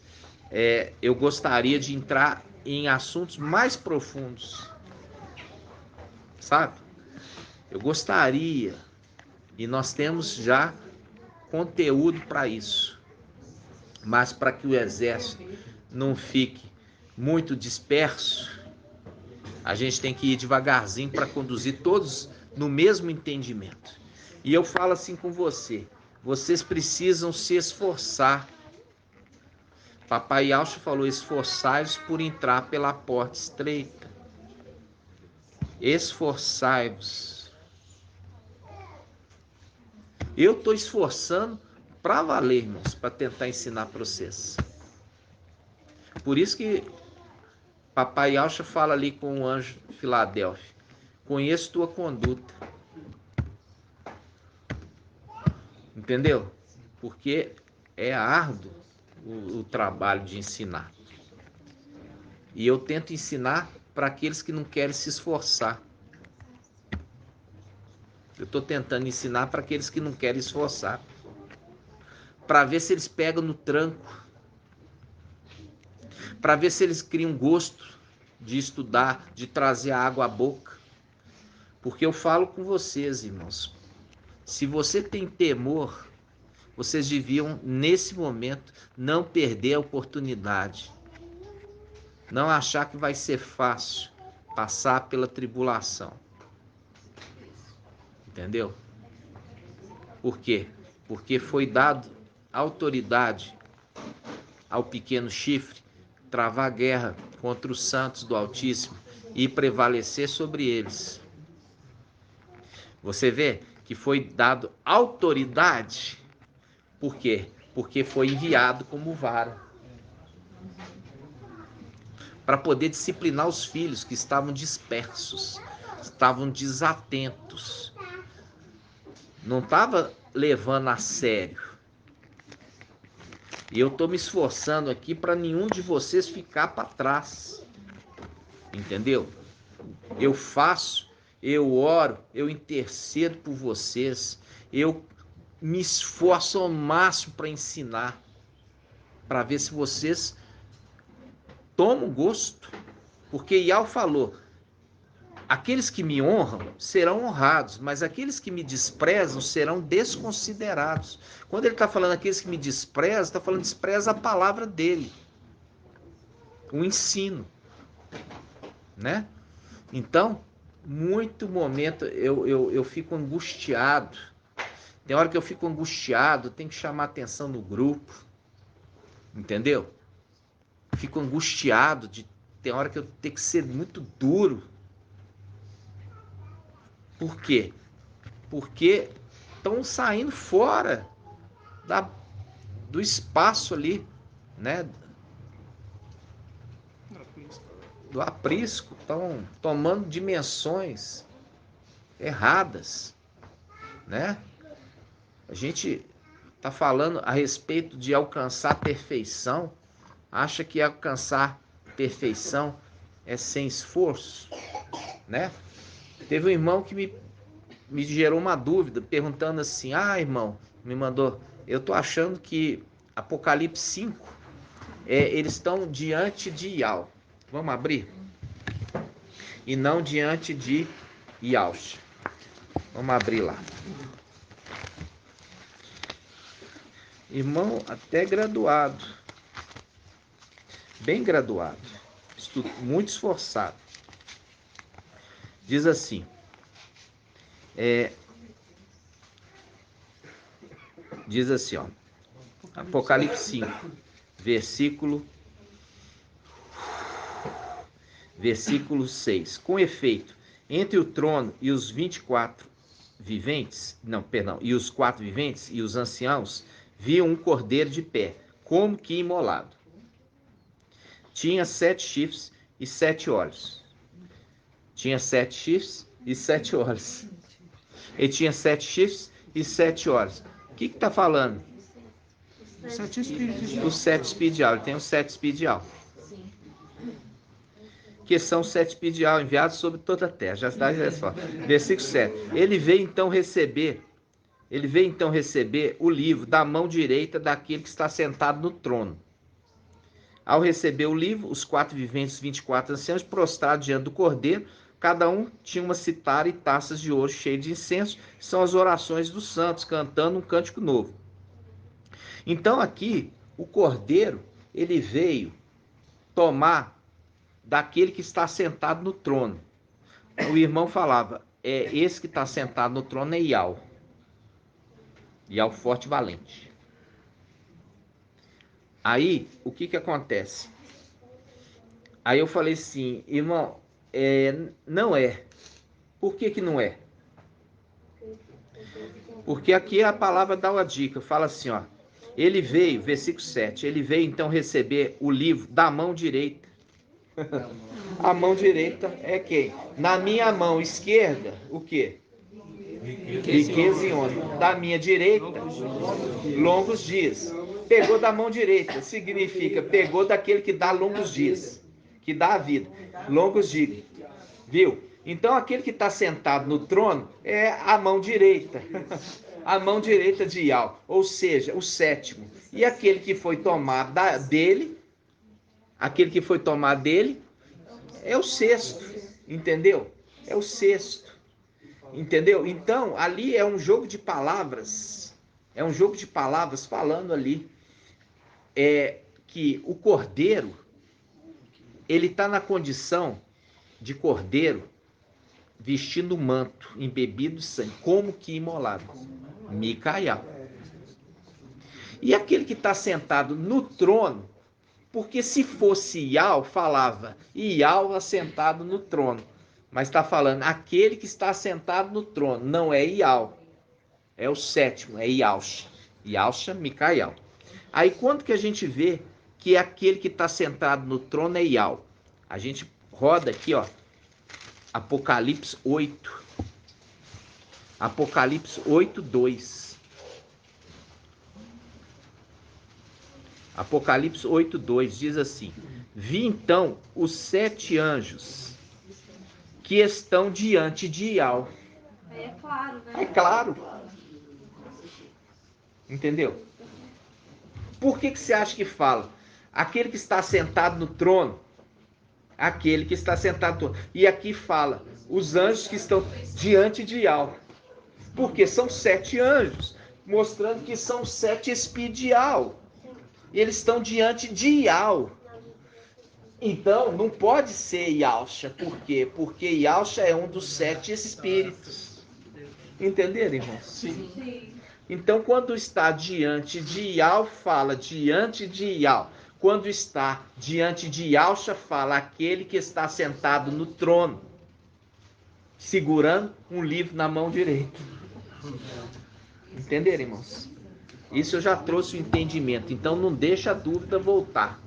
eu gostaria de entrar em assuntos mais profundos, sabe? Eu gostaria, e nós temos já conteúdo para isso, mas para que o exército não fique muito disperso, a gente tem que ir devagarzinho para conduzir todos no mesmo entendimento. E eu falo assim com você: vocês precisam se esforçar. Papai Alcho falou: esforçai-vos por entrar pela porta estreita. Esforçai-vos. Eu estou esforçando para valer, irmãos, para tentar ensinar para vocês. Por isso que Papai Alcho fala ali com o anjo de Filadélfia: conheço tua conduta. Entendeu? Porque é árduo o trabalho de ensinar. E eu tento ensinar para aqueles que não querem se esforçar. Eu estou tentando ensinar para aqueles que não querem esforçar. Para ver se eles pegam no tranco. Para ver se eles criam gosto de estudar, de trazer a água à boca. Porque eu falo com vocês, irmãos. Se você tem temor, vocês deviam, nesse momento, não perder a oportunidade. Não achar que vai ser fácil passar pela tribulação. Entendeu? Por quê? Porque foi dado autoridade ao pequeno chifre travar guerra contra os santos do Altíssimo e prevalecer sobre eles. Você vê que foi dado autoridade. Por quê? Porque foi enviado como vara. Para poder disciplinar os filhos que estavam dispersos, estavam desatentos. Não estava levando a sério. E eu estou me esforçando aqui para nenhum de vocês ficar para trás. Entendeu? Eu faço, eu oro, eu intercedo por vocês, eu me esforço ao máximo para ensinar, para ver se vocês tomam gosto. Porque Ial falou: aqueles que me honram serão honrados, mas aqueles que me desprezam serão desconsiderados. Quando ele está falando aqueles que me desprezam, está falando despreza a palavra dele, o ensino, né? Então, muito momento eu fico angustiado. Tem hora que eu fico angustiado, tem que chamar atenção no grupo, entendeu? Fico angustiado, tem hora que eu tenho que ser muito duro. Por quê? Porque estão saindo fora do espaço ali, né? Do aprisco, estão tomando dimensões erradas, né? A gente está falando a respeito de alcançar perfeição, acha que alcançar perfeição é sem esforço, né? Teve um irmão que me gerou uma dúvida, perguntando assim, irmão, me mandou, eu tô achando que Apocalipse 5, eles estão diante de Iau. Vamos abrir? E não diante de Iaush. Vamos abrir lá. Irmão até graduado, bem graduado, muito esforçado. Diz assim, ó, Apocalipse 5, versículo 6. Com efeito, entre o trono e os 24 viventes, e os 4 viventes e os anciãos, viam um cordeiro de pé, como que imolado. Tinha 7 chifres e 7 olhos. Tinha 7 chifres e 7 olhos. Ele tinha 7 chifres e 7 olhos. O que está falando? Os 7 espíritos. Os 7 espíritos de alma. Ele tem os 7 espíritos de alma. Que são 7 espíritos de alma enviados sobre toda a terra. Já está resposta. Versículo 7. Ele veio então receber o livro da mão direita daquele que está sentado no trono. Ao receber o livro, os 4 viventes, 24 anciãos, prostrados diante do cordeiro, cada um tinha uma citara e taças de ouro cheias de incenso, são as orações dos santos, cantando um cântico novo. Então aqui, o cordeiro, ele veio tomar daquele que está sentado no trono. O irmão falava, esse que está sentado no trono é Iau. Iau forte e valente. Aí, o que acontece? Aí eu falei assim, irmão, não é. Por que não é? Porque aqui a palavra dá uma dica, fala assim, ó. Ele veio, versículo 7, ele veio então receber o livro da mão direita. A mão direita é quem? Na minha mão esquerda, o quê? Riqueza e honra. Da minha direita, longos dias. Pegou da mão direita, significa pegou daquele que dá longos dias, que dá a vida. Longos dias. Viu? Então aquele que está sentado no trono é a mão direita. A mão direita de Iau, ou seja, o 7º. E aquele que foi tomar dele, é o 6º, entendeu? É o 6º, entendeu? Então, ali é um jogo de palavras, falando ali, que o cordeiro, ele está na condição de cordeiro, vestindo manto, embebido de sangue, como que imolado. Micael. E aquele que está sentado no trono, porque se fosse Iau, falava Iau assentado no trono. Mas está falando aquele que está sentado no trono, não é Iau. É o 7º, é Iaush. Iaush, Micael. Aí quando que a gente vê que aquele que está sentado no trono é Iau? A gente roda aqui, ó, Apocalipse 8. Apocalipse 8:2. Apocalipse 8:2 diz assim: vi então os 7 anjos que estão diante de Iau. Aí é claro, né? É claro. Entendeu? Por que você acha que fala? Aquele que está sentado no trono. Aquele que está sentado no trono. E aqui fala os anjos que estão diante de Yahweh. Porque são 7 anjos, mostrando que são 7 espíritos de Yahweh. Eles estão diante de Yahweh. Então, não pode ser Yalcha. Por quê? Porque Yalcha é um dos 7 espíritos. Entenderam, irmãos? Sim. Então, quando está diante de Yahweh, fala diante de Yahweh. Quando está diante de Yalcha, fala aquele que está sentado no trono, segurando um livro na mão direita. Entenderam, irmãos? Isso eu já trouxe o entendimento. Então, não deixa a dúvida voltar.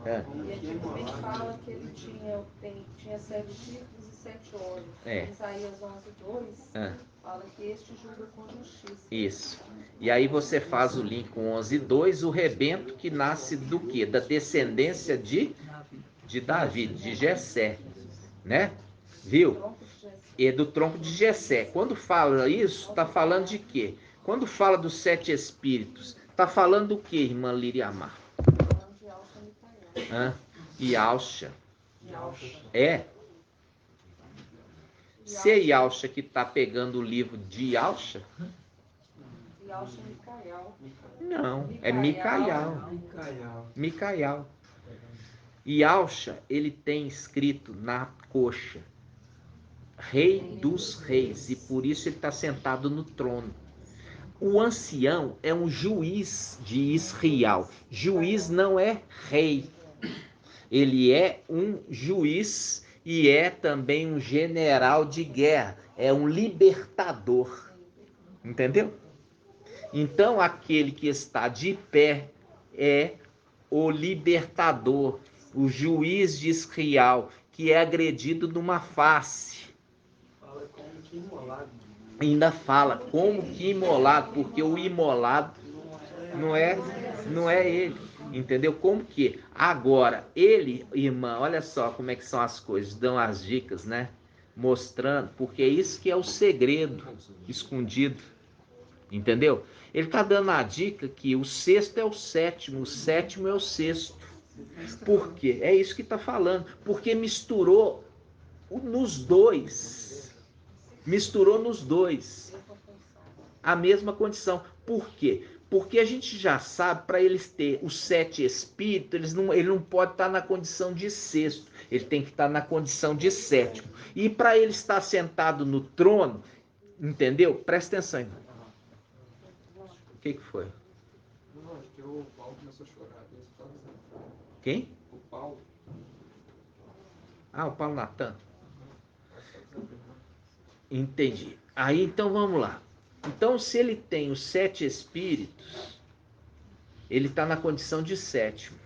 E aqui também fala que ele tinha 7 chifres e 7 olhos. É. Isaías 11:2 fala que este julga com justiça. Isso. E aí você faz o link com 11:2, o rebento que nasce do quê? Da descendência de Davi, de Jessé, né? Viu? E do tronco de Jessé. Quando fala isso, está falando de quê? Quando fala dos 7 espíritos, está falando do quê, irmã Liriamar? Yalcha. É. Se é Yalcha que está pegando o livro de Yalcha? Yalcha é Micael. Não, é Micael. Yalcha, ele tem escrito na coxa Rei dos Reis, e por isso ele está sentado no trono. O ancião é um juiz de Israel. Juiz não é rei. Ele é um juiz e é também um general de guerra. É um libertador. Entendeu? Então, aquele que está de pé é o libertador, o juiz de Israel, que é agredido numa face. Fala como que imolado. Ainda fala como que imolado, porque o imolado não é ele, entendeu? Como que? Agora, ele, irmã, olha só como é que são as coisas, dão as dicas, né? Mostrando, porque é isso que é o segredo escondido, entendeu? Ele está dando a dica que o sexto é o sétimo é o sexto. Por quê? É isso que está falando, porque misturou nos dois. Misturou nos dois a mesma condição. Por quê? Porque a gente já sabe, para eles ter os 7 espíritos, ele não pode estar na condição de sexto, ele tem que estar na condição de sétimo. E para ele estar sentado no trono, entendeu? Presta atenção, irmão. O que foi? Não, acho que o Paulo começou a chorar. Quem? O Paulo. Ah, o Paulo Natan. Entendi. Aí então vamos lá. Então, se ele tem os 7 espíritos, ele está na condição de sétimo.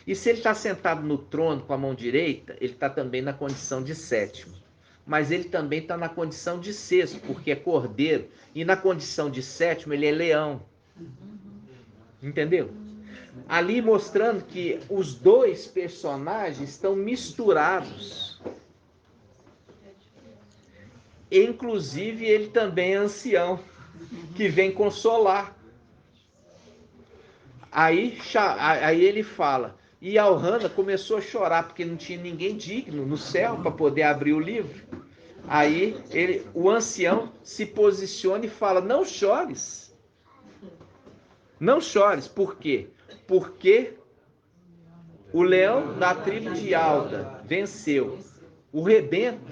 E se ele está sentado no trono com a mão direita, ele está também na condição de sétimo. Mas ele também está na condição de sexto, porque é cordeiro. E na condição de sétimo, ele é leão. Entendeu? Ali mostrando que os dois personagens estão misturados. Inclusive, ele também é ancião, que vem consolar. Aí ele fala, e Elrana começou a chorar, porque não tinha ninguém digno no céu para poder abrir o livro. Aí o ancião se posiciona e fala, não chores. Não chores, por quê? Porque o leão da tribo de Alda venceu o rebento,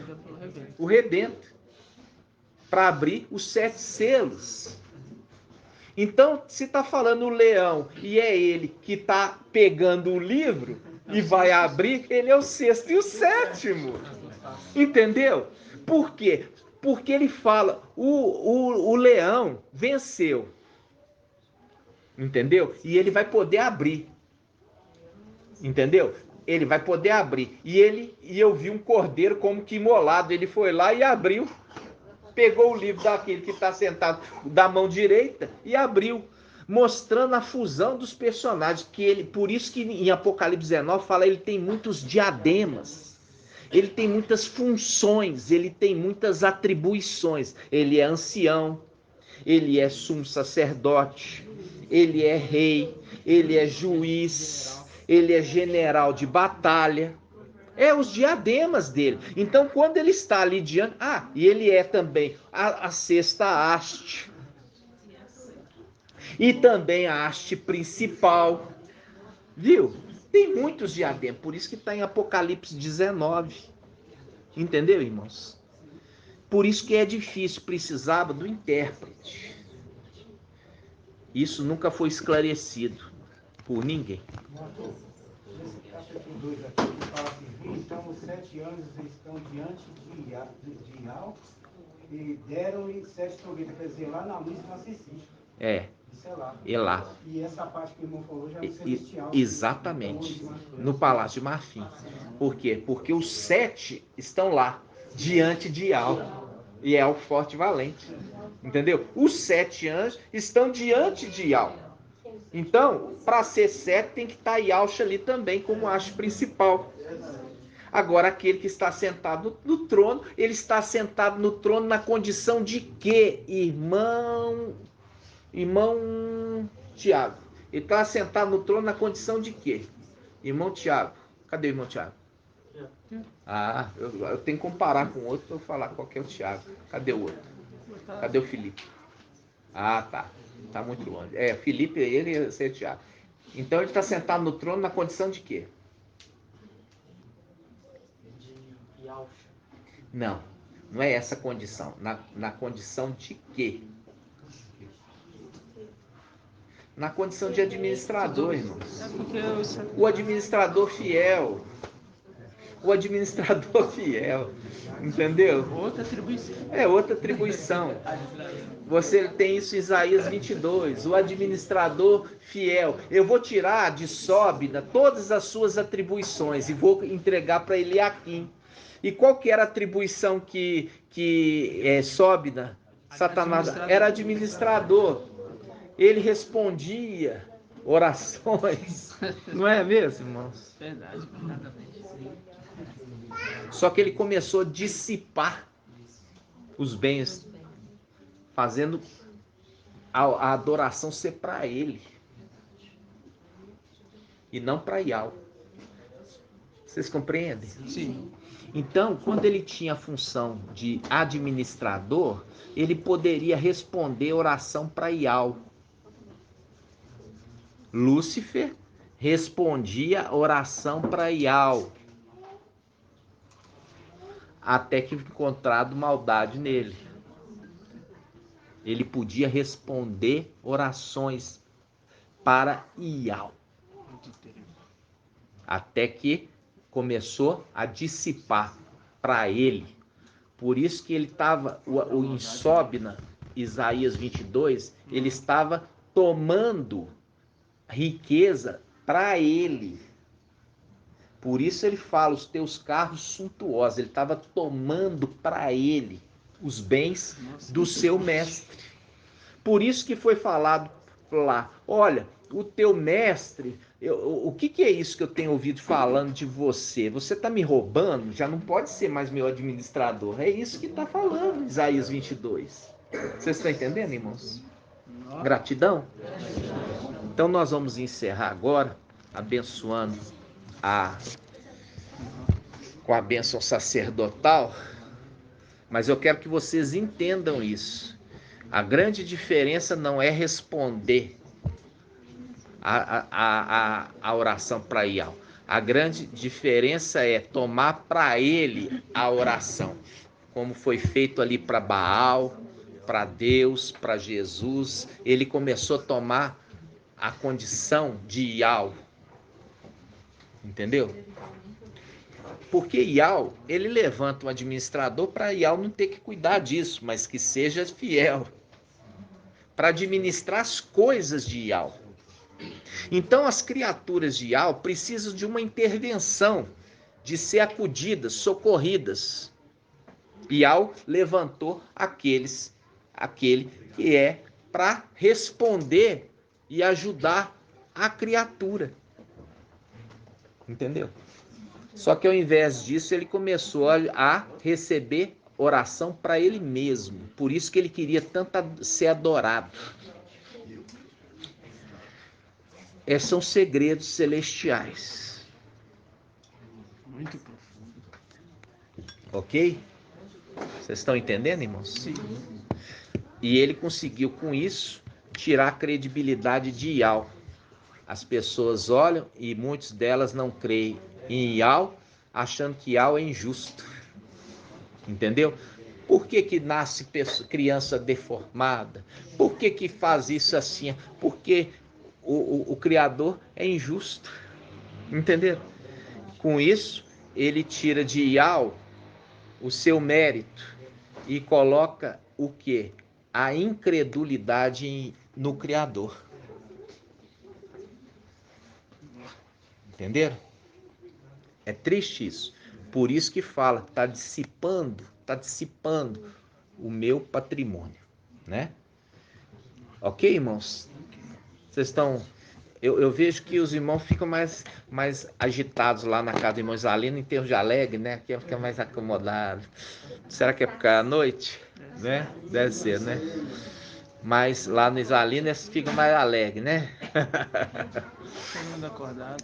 para abrir os 7 selos. Então, se está falando o leão e é ele que está pegando o livro e vai abrir, ele é o 6º e o 7º. Entendeu? Por quê? Porque ele fala, o leão venceu. Entendeu? E ele vai poder abrir. Entendeu? Ele vai poder abrir. E eu vi um cordeiro como que imolado. Ele foi lá e abriu. Pegou o livro daquele que está sentado da mão direita e abriu, mostrando a fusão dos personagens. Por isso que em Apocalipse 19 fala ele tem muitos diademas, ele tem muitas funções, ele tem muitas atribuições. Ele é ancião, ele é sumo sacerdote, ele é rei, ele é juiz, ele é general de batalha. É os diademas dele. Então, quando ele está ali diante... e ele é também a sexta haste. E também a haste principal. Viu? Tem muitos diademas. Por isso que está em Apocalipse 19. Entendeu, irmãos? Por isso que é difícil. Precisava do intérprete. Isso nunca foi esclarecido por ninguém. Capítulo 2 aqui, que fala assim, então os 7 anos estão diante de Iau e deram-lhe 7 trombetas, quer dizer, lá na luz inacessível. Isso é lá. É lá. E essa parte que o irmão falou já é no celestial. Exatamente. No Palácio de Marfim. Por quê? Porque os 7 estão lá, diante de Iau. E é o forte e valente. Entendeu? Os 7 anjos estão diante de Iau. Então, para ser 7, tem que estar Yalcha ali também como haste principal. Agora, aquele que está sentado no trono, ele está sentado no trono na condição de quê, irmão Tiago? Ele está sentado no trono na condição de quê? Irmão Tiago. Cadê o irmão Tiago? Eu tenho que comparar com o outro para eu falar qual que é o Tiago. Cadê o outro? Cadê o Felipe? Tá. Está muito longe. Felipe, ele e o Tiago. Então ele está sentado no trono na condição de quê? Não é essa condição. Na condição de quê? Na condição de administrador, irmãos. O administrador fiel. Entendeu? Outra atribuição. É outra atribuição. Você tem isso em Isaías 22, o administrador fiel. Eu vou tirar de Sóbina todas as suas atribuições e vou entregar para Eliaquim. E qual que era a atribuição que Sóbina, Satanás, era administrador. Ele respondia orações. Não é mesmo, irmãos? Verdade, exatamente. Só que ele começou a dissipar os bens, fazendo a adoração ser para ele e não para Iau. Vocês compreendem? Sim. Então, quando ele tinha a função de administrador, ele poderia responder oração para Iau. Lúcifer respondia oração para Iau, até que encontrado maldade nele. Ele podia responder orações para Iau, até que começou a dissipar para ele. Por isso que ele estava, o Insóbina, Isaías 22, ele estava tomando riqueza para ele. Por isso ele fala, os teus carros suntuosos. Ele estava tomando para ele os bens do seu mestre. Por isso que foi falado lá, olha, o teu mestre, o que é isso que eu tenho ouvido falando de você? Você está me roubando? Já não pode ser mais meu administrador. É isso que está falando Isaías 22. Vocês estão entendendo, irmãos? Gratidão? Então nós vamos encerrar agora, abençoando com a bênção sacerdotal, mas eu quero que vocês entendam isso. A grande diferença não é responder a oração para Iau. A grande diferença é tomar para ele a oração, como foi feito ali para Baal, para Deus, para Jesus. Ele começou a tomar a condição de Iau. Entendeu? Porque Iau, ele levanta um administrador para Iau não ter que cuidar disso, mas que seja fiel para administrar as coisas de Iau. Então as criaturas de Iau precisam de uma intervenção, de ser acudidas, socorridas. Iau levantou aquele que é para responder e ajudar a criatura. Entendeu? Só que ao invés disso, ele começou a receber oração para ele mesmo. Por isso que ele queria tanto ser adorado. São segredos celestiais. Muito profundo. Ok? Vocês estão entendendo, irmãos? Sim. E ele conseguiu, com isso, tirar a credibilidade de Ial. As pessoas olham e muitas delas não creem em Ial, achando que Ial é injusto. Entendeu? Por que nasce criança deformada? Por que faz isso assim? Porque o Criador é injusto. Entenderam? Com isso, ele tira de Ial o seu mérito e coloca o quê? A incredulidade no Criador. Entenderam? É triste isso. Por isso que fala, está dissipando o meu patrimônio, né? Ok, irmãos? Vocês estão... Eu vejo que os irmãos ficam mais agitados lá na casa do irmão Isalino em termos de alegre, né? Aqui fica mais acomodado. Será que é porque é à noite? Né? Deve ser, né? Mas lá no Isalino eles ficam mais alegres, né?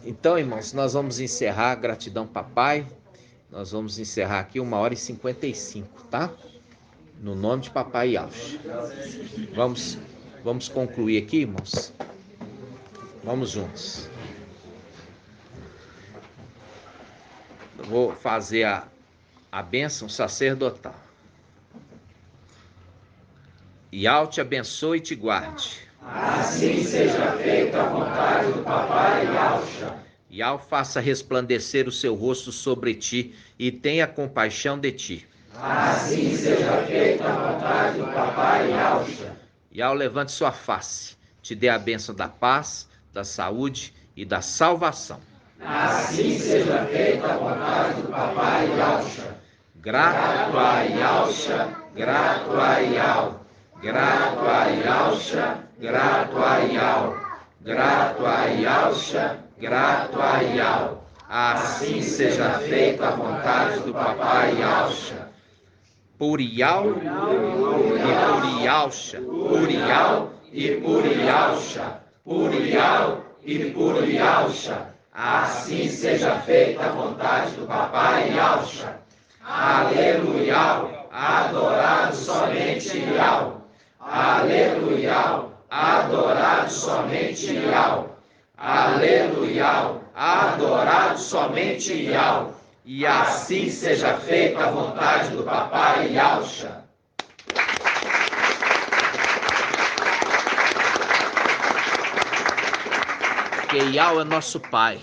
Então, irmãos, nós vamos encerrar. Gratidão, papai. Nós vamos encerrar aqui 1h55, tá? No nome de papai Yaush. Vamos concluir aqui, irmãos? Vamos juntos. Eu vou fazer a bênção sacerdotal. Yau te abençoe e te guarde. Assim seja feita a vontade do papai Yausha. Yau faça resplandecer o seu rosto sobre ti e tenha compaixão de ti. Assim seja feita a vontade do papai Yausha. Yau levante sua face, te dê a bênção da paz, da saúde e da salvação. Assim seja feita a vontade do papai Yausha. Grato a Yausha, grato a Yau. Grato a Yausha, grato a Yau. Grato a Yausha, grato a Yau. Assim seja feita a vontade do papai Yausha. Por Yau e por Yausha. Por Yau e por Yausha. Por Yau e por Yausha. Assim seja feita a vontade do papai Yausha. Aleluia, adorado somente Yau. Aleluia, adorado somente Yau. Aleluia, adorado somente Yau. E assim seja feita a vontade do papai Yausha. Que Yau é nosso Pai.